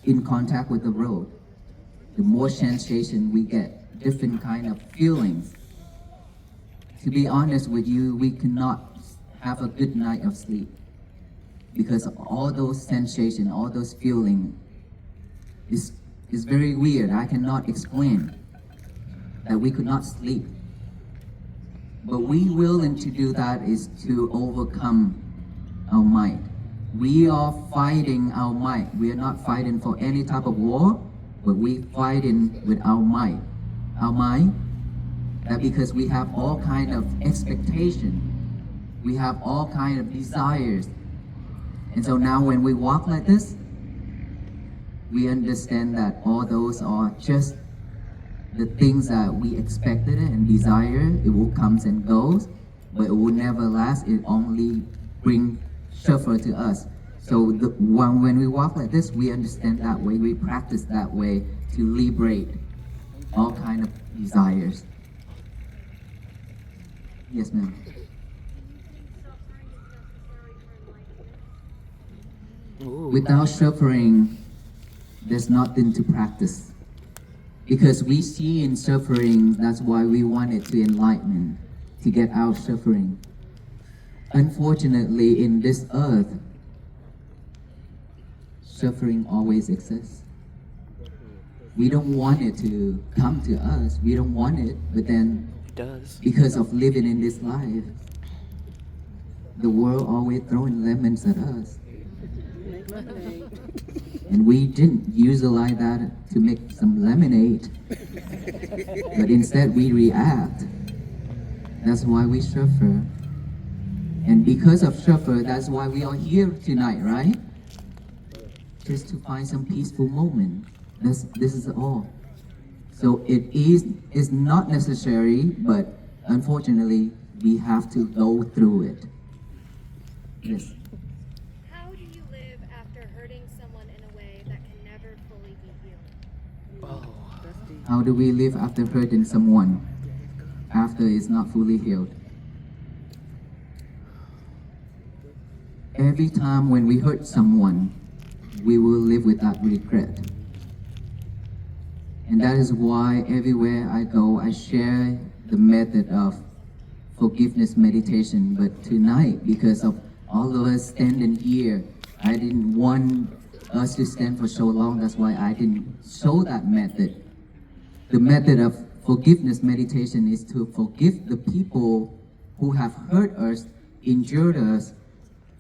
in contact with the road, the more sensation we get, different kind of feelings. To be honest with you, we cannot have a good night of sleep because all those sensations, all those feelings is very weird. I cannot explain that we could not sleep. But we willing to do that is to overcome our mind. We are fighting our might. We are not fighting for any type of war, but we fighting with our might. Our mind, that because we have all kind of expectation, we have all kind of desires. And so now when we walk like this, we understand that all those are just the things that we expected and desire. It will comes and goes, but it will never last. It only bring suffer to us. So when we walk like this, we understand that way. We practice that way to liberate all kind of desires. Yes, ma'am. Without suffering, there's nothing to practice. Because we see in suffering, that's why we wanted to enlighten, to get out suffering. Unfortunately, in this earth, suffering always exists. We don't want it to come to us. We don't want it, but then It does. because of living in this life, the world always throwing lemons at us. And we didn't utilize that to make some lemonade, but instead we react. That's why we suffer. And because of suffer, that's why we are here tonight, right? Just to find some peaceful moment. This is all. So it's not necessary, but unfortunately, we have to go through it. Yes. How do you live after hurting someone in a way that can never fully be healed? Oh, How do we live after hurting someone after it's not fully healed? Every time when we hurt someone, we will live with that regret. And that is why everywhere I go, I share the method of forgiveness meditation. But tonight, because of all of us standing here, I didn't want us to stand for so long. That's why I didn't show that method. The method of forgiveness meditation is to forgive the people who have hurt us, injured us,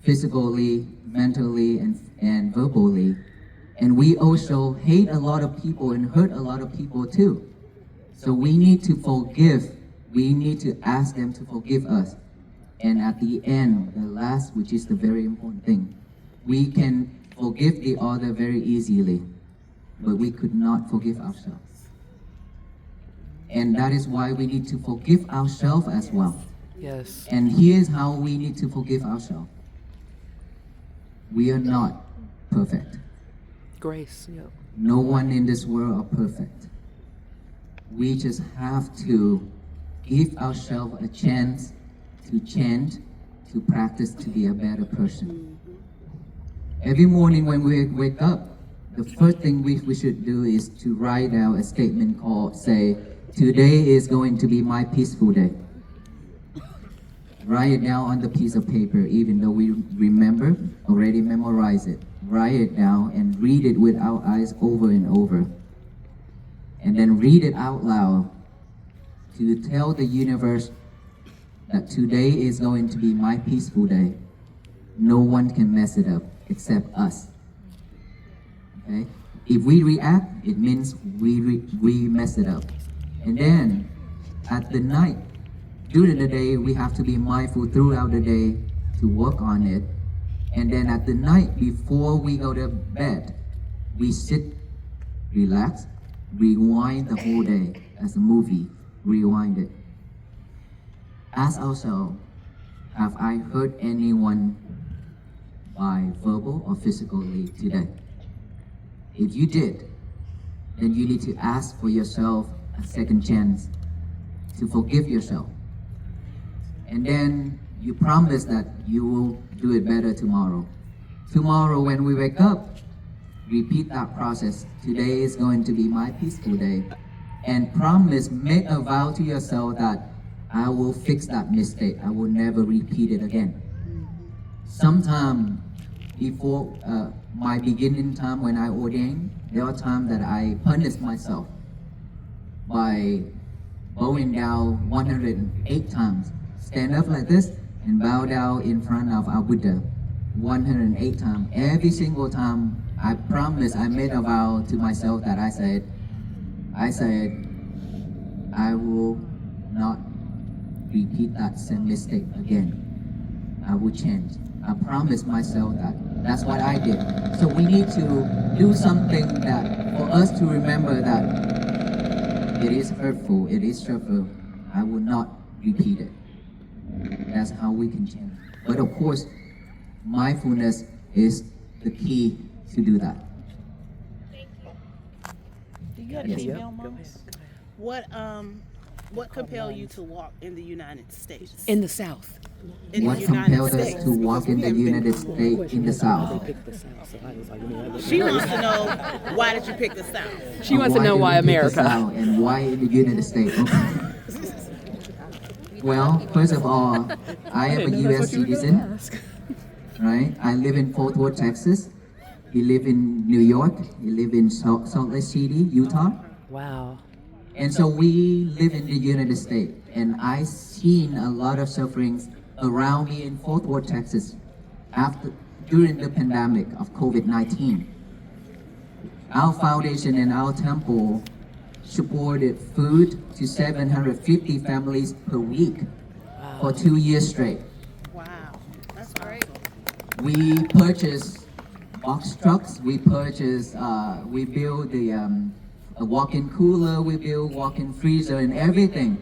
physically, mentally, and verbally. And we also hate a lot of people and hurt a lot of people too. So we need to forgive. We need to ask them to forgive us. And at the end, the last, which is the very important thing, we can forgive the other very easily, but we could not forgive ourselves. And that is why we need to forgive ourselves as well. yes. And here's how we need to forgive ourselves. We are not perfect. Grace, yep. No one in this world are perfect. We just have to give ourselves a chance to change, to practice to be a better person. Every morning when we wake up, the first thing we should do is to write out a statement called, say, today is going to be my peaceful day. Write it down on the piece of paper, even though we remember, already memorize it. Write it down and read it with our eyes over and over. And then read it out loud to tell the universe that today is going to be my peaceful day. No one can mess it up except us. Okay? If we react, it means we mess it up. And then at the night, during the day, we have to be mindful throughout the day to work on it. And then at the night, before we go to bed, we sit, relax, rewind the whole day as a movie, rewind it. Ask ourselves, have I hurt anyone by verbal or physically today? If you did, then you need to ask for yourself a second chance to forgive yourself. And then you promise that you will do it better tomorrow. Tomorrow when we wake up, repeat that process. Today is going to be my peaceful day. And promise, make a vow to yourself that I will fix that mistake. I will never repeat it again. Sometime before my beginning time when I ordained, there are times that I punish myself by bowing down 108 times. Stand up like this and bow down in front of our Buddha 108 times. Every single time I promise, I made a vow to myself that I said, I will not repeat that same mistake again. I will change. I promised myself that. That's what I did. So we need to do something that for us to remember that it is hurtful, it is hurtful. I will not repeat it. That's how we can change. But of course, mindfulness is the key to do that. Thank you. Do you have Yes. female moms? What compelled you to walk in the United States? In the South. In What the United compelled us States. to walk in the United States in the South? She wants to know, why did you pick the South? She wants to know did why we pick the America. South and why in the United States? Okay. Well, first of all, I am a U.S. citizen, right? I live in Fort Worth, Texas. He live in New York. He live in Salt Lake City, Utah. Wow. And so we live in the United States, and I seen a lot of sufferings around me in Fort Worth, Texas, during the pandemic of COVID-19. Our foundation and our temple supported food to 750 families per week for 2 years straight. Wow, that's great. We purchased box trucks. We purchased. We built a walk-in cooler. We built walk-in freezer and everything.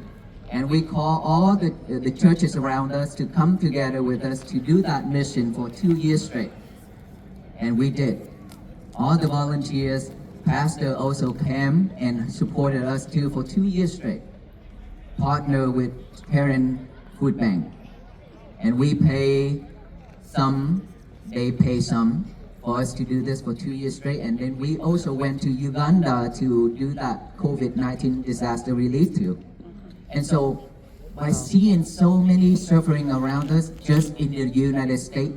And we call all the churches around us to come together with us to do that mission for 2 years straight. And we did. All the volunteers, pastor also came and supported us too for 2 years straight. Partner with Parent Food Bank. And we pay some, they pay some for us to do this for 2 years straight. And then we also went to Uganda to do that COVID-19 disaster relief too. And so by seeing so many suffering around us just in the United States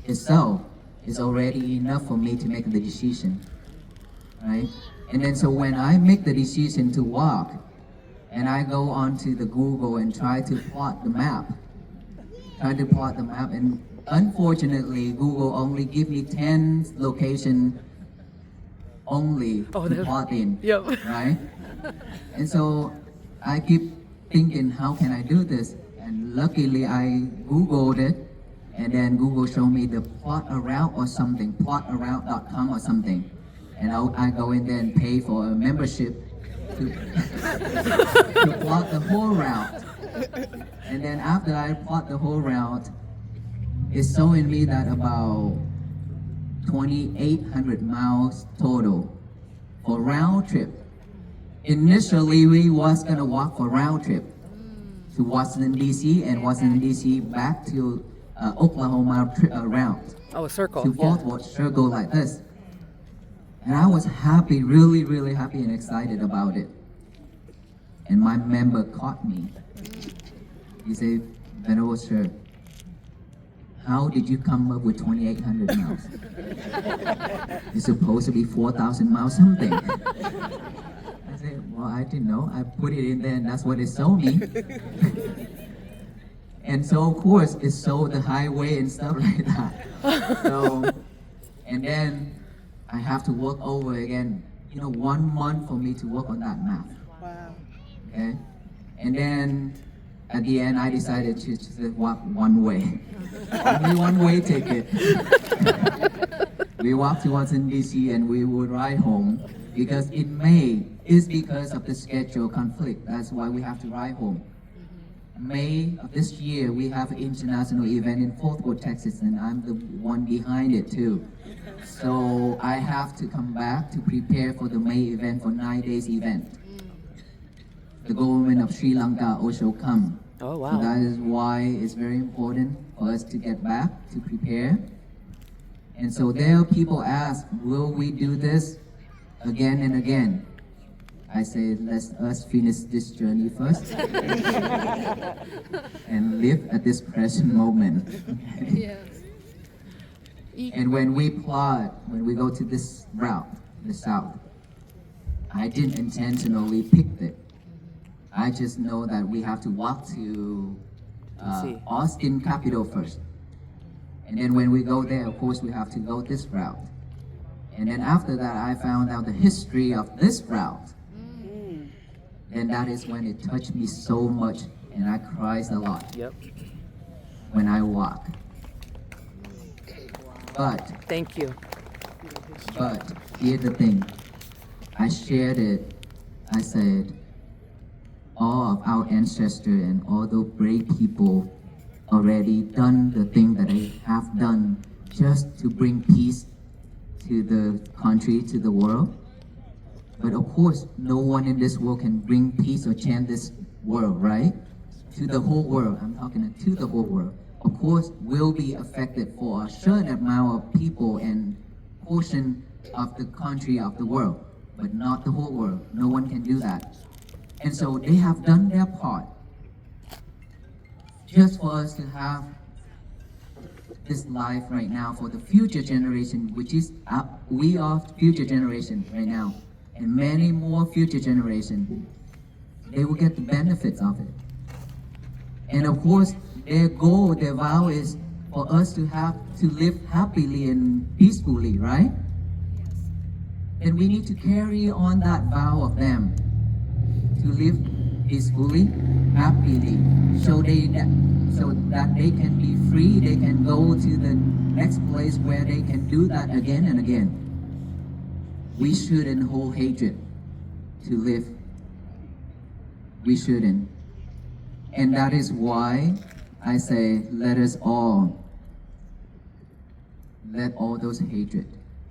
itself is already enough for me to make the decision, right? And then so when I make the decision to walk and I go onto the Google and try to plot the map, and unfortunately Google only give me 10 location only to plot in, right? And so I keep thinking, how can I do this? And luckily I Googled it, and then Google showed me the plot a route or something, plotaroute.com or something. And I go in there and pay for a membership to, to plot the whole route. And then after I plot the whole route, it's showing me that about 2,800 miles total for round trip. Initially, we was gonna walk for round trip to Washington D.C. and Washington D.C. back to Oklahoma route. Oh, a circle. To Fort Worth, circle like this. And I was happy, really, really happy and excited about it. And my member caught me. He said, Venerable Sir, how did you come up with 2,800 miles? It's supposed to be 4,000 miles something. I said, well, I didn't know. I put it in there and that's what it showed me. And so, of course, it showed the highway and stuff like that. So, and then I have to work over again, 1 month for me to work on that map. Wow. Okay? And then at the end, I decided to just walk one way. Only one way ticket. We walked to Washington D.C. and we would ride home because in May is because of the schedule conflict. That's why we have to ride home. May of this year, we have an international event in Fort Worth, Texas, and I'm the one behind it too. So I have to come back to prepare for the May event for 9 days event. The government of Sri Lanka also come Oh, So wow. that is why it's very important for us to get back, to prepare. And so there people ask, will we do this again and again? I say, let us finish this journey first and live at this present moment. Yes. And when we plot, when we go to this route, the south, I didn't intentionally pick it. I just know that we have to walk to See. Austin, capital first. And then when we go there, of course, we have to go this route. And then after that, I found out the history of this route. And that is when it touched me so much, and I cried a lot Yep. when I walk. But Thank you. here's the thing. I shared it. I said, all of our ancestors and all those brave people already done the thing that they have done just to bring peace to the country, to the world. But of course, no one in this world can bring peace or change this world, right? To the whole world. I'm talking to the whole world. Of course, will be affected for a certain amount of people and portion of the country of the world, but not the whole world. No one can do that. And so they have done their part just for us to have this life right now for the future generation, which is we are future generation right now, and many more future generation. They will get the benefits of it. And of course, their goal, their vow is for us to live happily and peacefully, right? And we need to carry on that vow of them to live peacefully, happily, so that they can be free, they can go to the next place where they can do that again and again. We shouldn't hold hatred to live. We shouldn't. And that is why I say, let all those hatred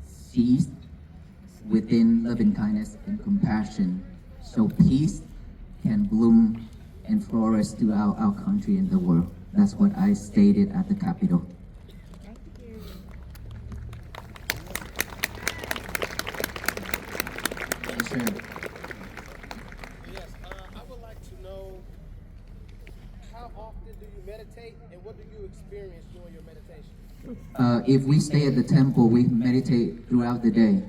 cease within loving kindness and compassion, so peace can bloom and flourish throughout our country and the world. That's what I stated at the Capitol. Yes, sir. Yes, I would like to know how often do you meditate and what do you experience during your meditation? If we stay at the temple, we meditate throughout the day.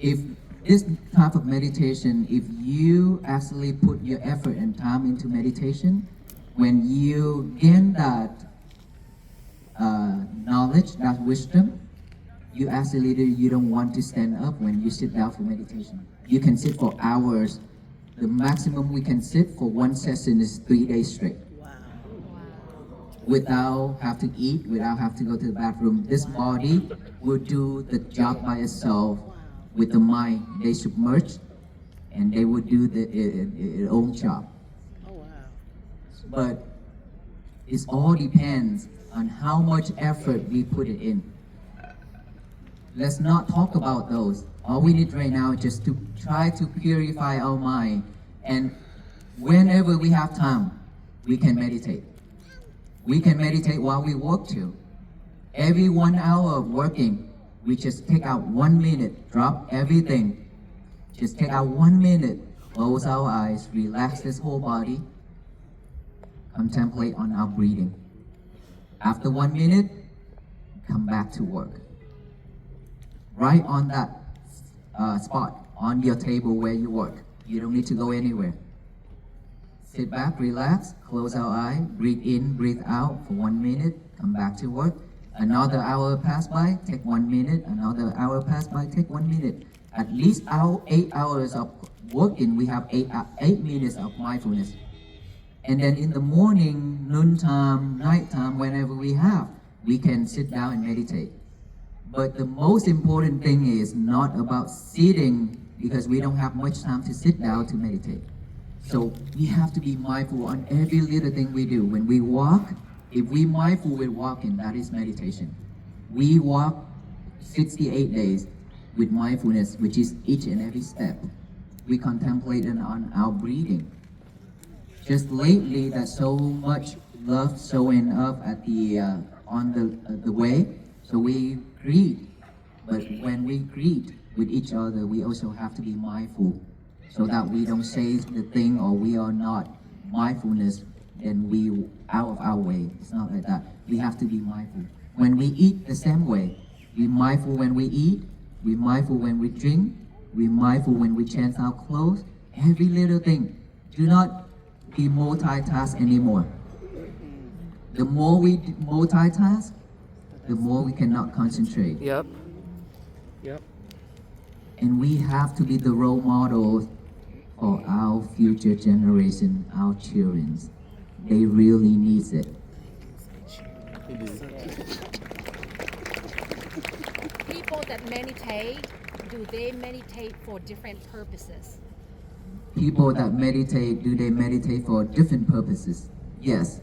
If this type of meditation, if you actually put your effort and time into meditation, when you gain that knowledge, that wisdom, you actually you don't want to stand up when you sit down for meditation. You can sit for hours. The maximum we can sit for one session is 3 days straight. Without have to eat, without have to go to the bathroom. This body will do the job by itself. With the mind, they submerge, and they will do their own job. Oh, wow. But it all depends on how much effort we put it in. Let's not talk about those. All we need right now is just to try to purify our mind, and whenever we have time, we can meditate. We can meditate while we work too. Every 1 hour of working, we just take out 1 minute, drop everything. Just take out 1 minute, close our eyes, relax this whole body, contemplate on our breathing. After 1 minute, come back to work. Right on that spot, on your table where you work. You don't need to go anywhere. Sit back, relax, close our eye, breathe in, breathe out for 1 minute, come back to work. Another hour pass by, take 1 minute. Another hour pass by, take 1 minute. At least our 8 hours of working, we have 8 minutes of mindfulness. And then in the morning, noontime, nighttime, whenever we have, we can sit down and meditate. But the most important thing is not about sitting, because we don't have much time to sit down to meditate. So we have to be mindful on every little thing we do. When we walk, if we mindful with walking, that is meditation. We walk 68 days with mindfulness, which is each and every step. We contemplate on our breathing. just lately that so much love showing up at the on the way, so we greet. But when we greet with each other, we also have to be mindful, so that we don't say the thing or we are not mindfulness, then we out of our way. It's not like that. We have to be mindful. When we eat the same way, be mindful when we eat, be mindful when we drink, be mindful when we change our clothes, every little thing. Do not be multitask anymore. The more we multitask, the more we cannot concentrate. Yep. And we have to be the role models for our future generation, our children. They really need it. People that meditate, do they meditate for different purposes? People that meditate, do they meditate for different purposes? Yes.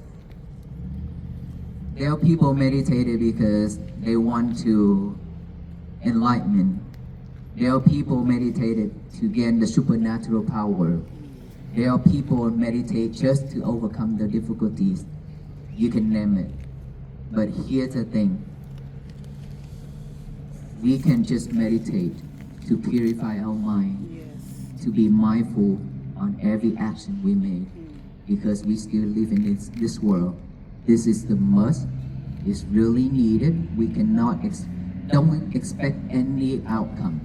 There are people meditated because they want to enlightenment. There are people meditated to gain the supernatural power. There are people meditate just to overcome the difficulties. You can name it. But here's the thing. We can just meditate to purify our mind, to be mindful on every action we make, because we still live in this world. This is the must. It's really needed. We cannot don't expect any outcome.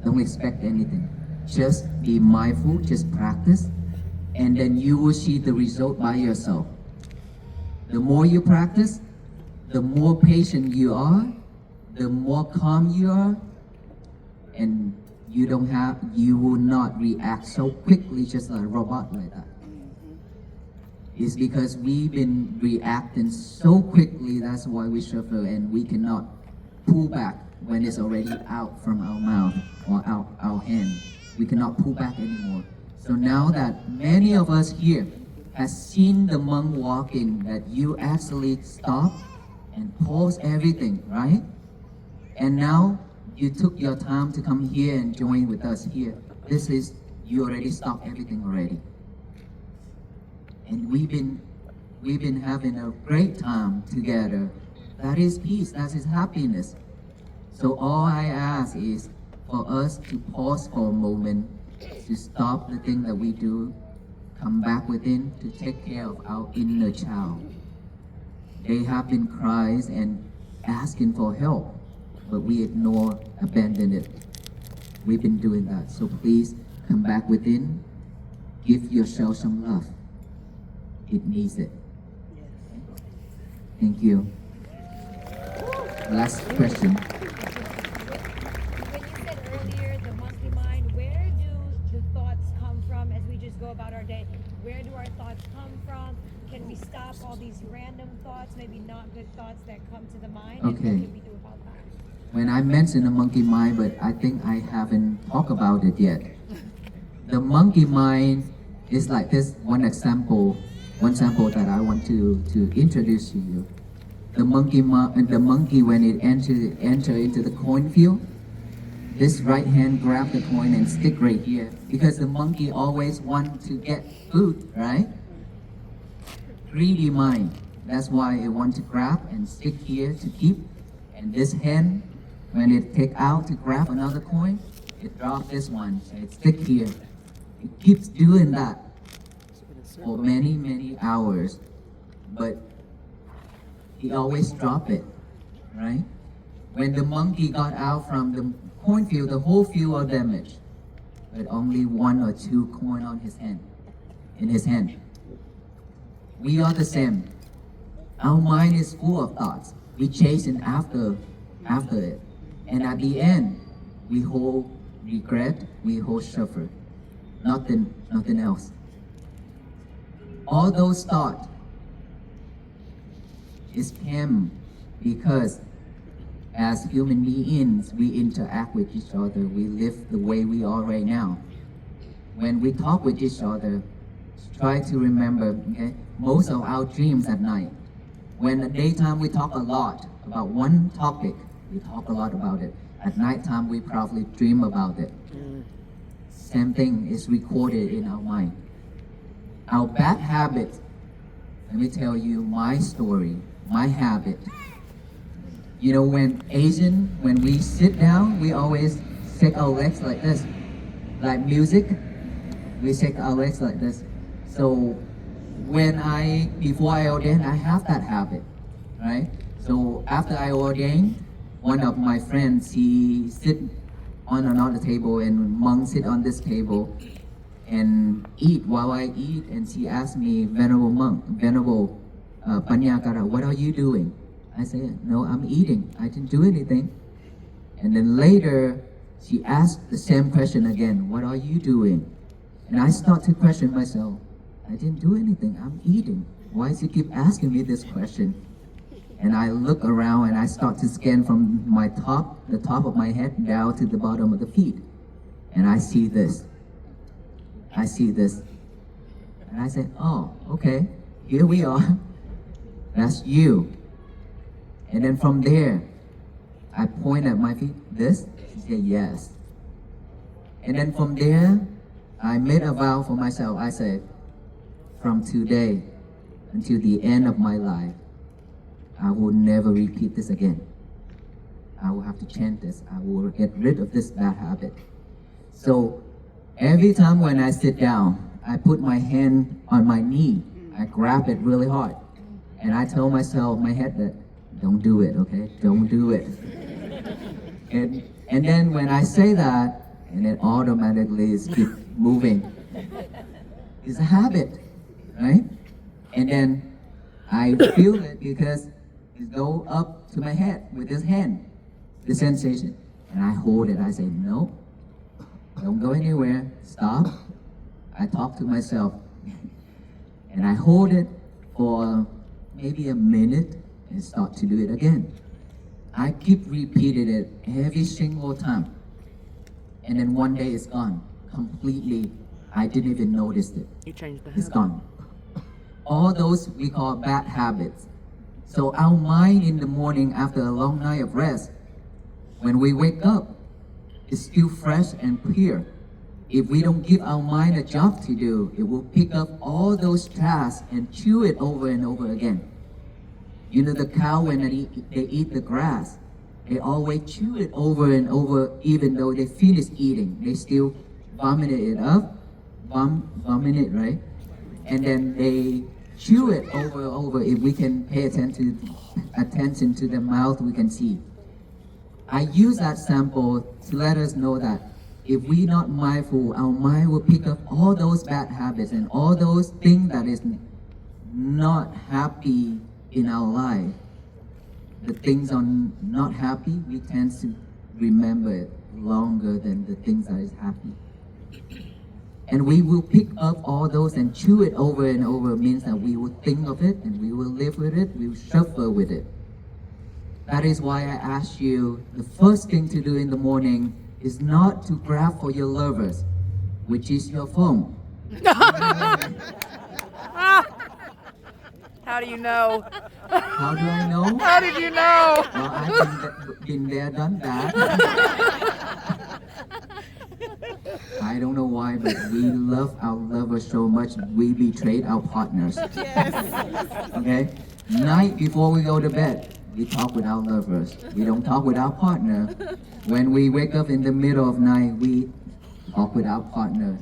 Don't expect anything. Just be mindful, just practice, and then you will see the result by yourself. The more you practice, the more patient you are, the more calm you are, and you will not react so quickly just like a robot like that. It's because we've been reacting so quickly, that's why we suffer, and we cannot pull back when it's already out from our mouth or out our hand. We cannot pull back anymore. So now that many of us here has seen the monk walking, that you actually stop and pause everything, right? And now you took your time to come here and join with us here. This is, you already stopped everything already. And we've been having a great time together. That is peace, that is happiness. So all I ask is for us to pause for a moment, to stop the thing that we do, come back within to take care of our inner child. They have been crying and asking for help, but we ignore, abandon it. We've been doing that. So please come back within, give yourself some love. It needs it. Thank you. Last question. When you said earlier, the monkey mind, where do the thoughts come from as we just go about our day? Where do our thoughts come from? Can we stop all these random thoughts, maybe not good thoughts that come to the mind? And Okay. what can we do about that? When I mentioned the monkey mind, but I think I haven't talked about it yet. The monkey mind is like this one example that I want to introduce to you. The monkey when it enter into the coin field, this right hand grab the coin and stick right here, because the monkey always want to get food, right? Greedy mind. That's why it want to grab and stick here to keep. And this hand, when it take out to grab another coin, it drop this one, so it stick here. It keeps doing that for many, many hours, but he always drop it, right? When the monkey got out from the coin field, the whole field was damaged, but only 1 or 2 coin on his hand, in his hand. We are the same. Our mind is full of thoughts. We chasing after it, and at the end, we hold regret, we hold suffer. Nothing else. All those thoughts is came because as human beings, we interact with each other. We live the way we are right now. When we talk with each other, try to remember, okay, most of our dreams at night. When at daytime we talk a lot about one topic, we talk a lot about it. At nighttime we probably dream about it. Same thing is recorded in our mind. our bad habits. Let me tell you my story, my habit. You know, when we sit down, we always shake our legs like this. Like music, we shake our legs like this. So before I ordained, I have that habit, right? So after I ordained, one of my friends, he sit on another table and monk sit on this table and eat while I eat. And she asked me, Venerable Panyakara, what are you doing? I said, no, I'm eating. I didn't do anything. And then later, she asked the same question again, what are you doing? And I start to question myself. I didn't do anything. I'm eating. Why does he keep asking me this question? And I look around and I start to scan from the top of my head down to the bottom of the feet. And I see this. And I said, oh, okay, here we are. That's you. And then from there, I point at my feet, this? She said, yes. And then from there, I made a vow for myself. I said, from today until the end of my life, I will never repeat this again. I will have to change this. I will get rid of this bad habit. So every time when I sit down, I put my hand on my knee. I grab it really hard. And I tell myself, my head, that don't do it, okay? Don't do it. And then when I say that, and it automatically is keep moving. It's a habit, right? And then I feel it because it go up to my head with this hand, the sensation. And I hold it. I say, no, don't go anywhere. Stop. I talk to myself. And I hold it for maybe a minute and start to do it again. I keep repeating it every single time. And then one day it's gone. Completely. I didn't even notice it. You changed the It's habit. gone. All those we call bad habits. So our mind in the morning after a long night of rest, when we wake up, is still fresh and clear. If we don't give our mind a job to do, it will pick up all those tasks and chew it over and over again. You know, the cow, when they eat the grass, they always chew it over and over, even though they finish eating. They still vomit it up, vomit it, right? And then they chew it over and over. If we can pay attention to the mouth, we can see. I use that sample to let us know that if we're not mindful, our mind will pick up all those bad habits and all those things that is not happy in our life. The things are not happy, we tend to remember it longer than the things that is happy. And we will pick up all those and chew it over and over. Means that we will think of it and we will live with it, we will suffer with it. That is why I ask you, the first thing to do in the morning is not to grab for your lovers, which is your phone. How do you know? How do I know? How did you know? Well, I've been there, done that. I don't know why, but we love our lovers so much, we betrayed our partners. Okay? Night before we go to bed, we talk with our lovers. We don't talk with our partner. When we wake up in the middle of night, we talk with our partner.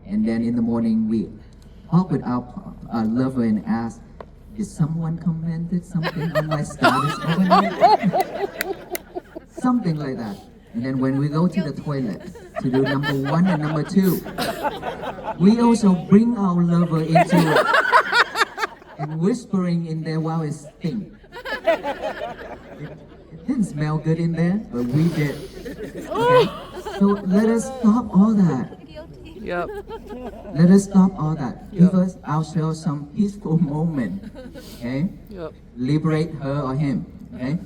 And then in the morning, we talk with our lover and ask, did someone commented something on my status overnight? Something like that. And then when we go to the toilet to do number 1 and number 2, we also bring our lover into it and whispering in there while it's stinks. It didn't smell good in there, but we did. Okay? So let us stop all that. Yep. Let us stop all that. Give us ourselves some peaceful moment. Okay? Yep. Liberate her or him. Okay?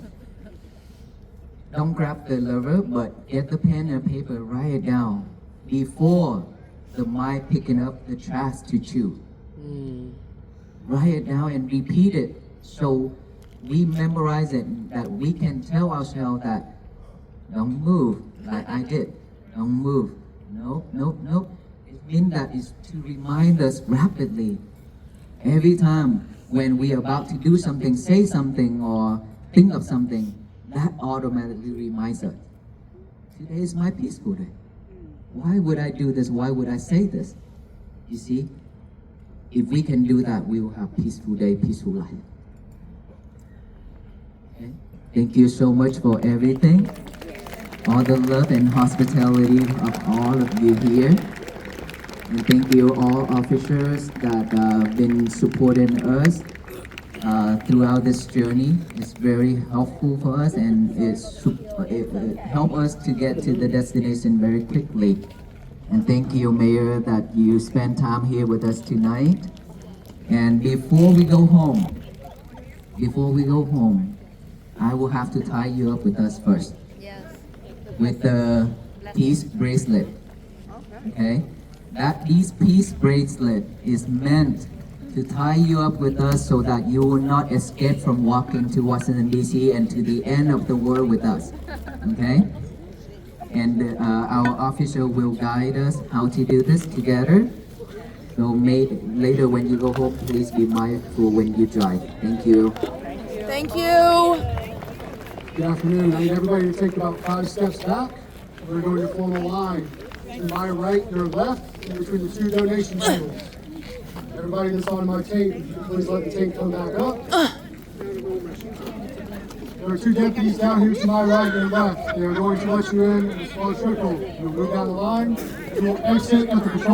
Don't grab the lover, but get the pen and paper, write it down before the mind picking up the trash to chew. Write it down and repeat it so we memorize it, that we can tell ourselves that don't move like I did. Don't move. Nope, nope, nope. It's mean that is to remind us rapidly. Every time when we are about to do something, say something, or think of something, that automatically reminds us, today is my peaceful day. Why would I do this? Why would I say this? You see, if we can do that, we will have peaceful day, peaceful life. Okay? Thank you so much for everything. All the love and hospitality of all of you here. And thank you all officers that have been supporting us throughout this journey. It's very helpful for us, and it helped us to get to the destination very quickly. And thank you, Mayor, that you spent time here with us tonight. And before we go home, I will have to tie you up with us first. Yes. With the peace bracelet. Okay? That peace bracelet is meant to tie you up with us so that you will not escape from walking to Washington, D.C. and to the end of the world with us. Okay? And our officer will guide us how to do this together. So later when you go home, please be mindful when you drive. Thank you. Thank you. Good afternoon. I need everybody to take about 5 steps back. We're going to form a line. To my right, your left, in between the 2 donation tables. Everybody that's on my tape, please let the tape come back up. There are 2 deputies down here to my right and left. They are going to let you in a small circle. You'll move down the line. You will exit at the patrol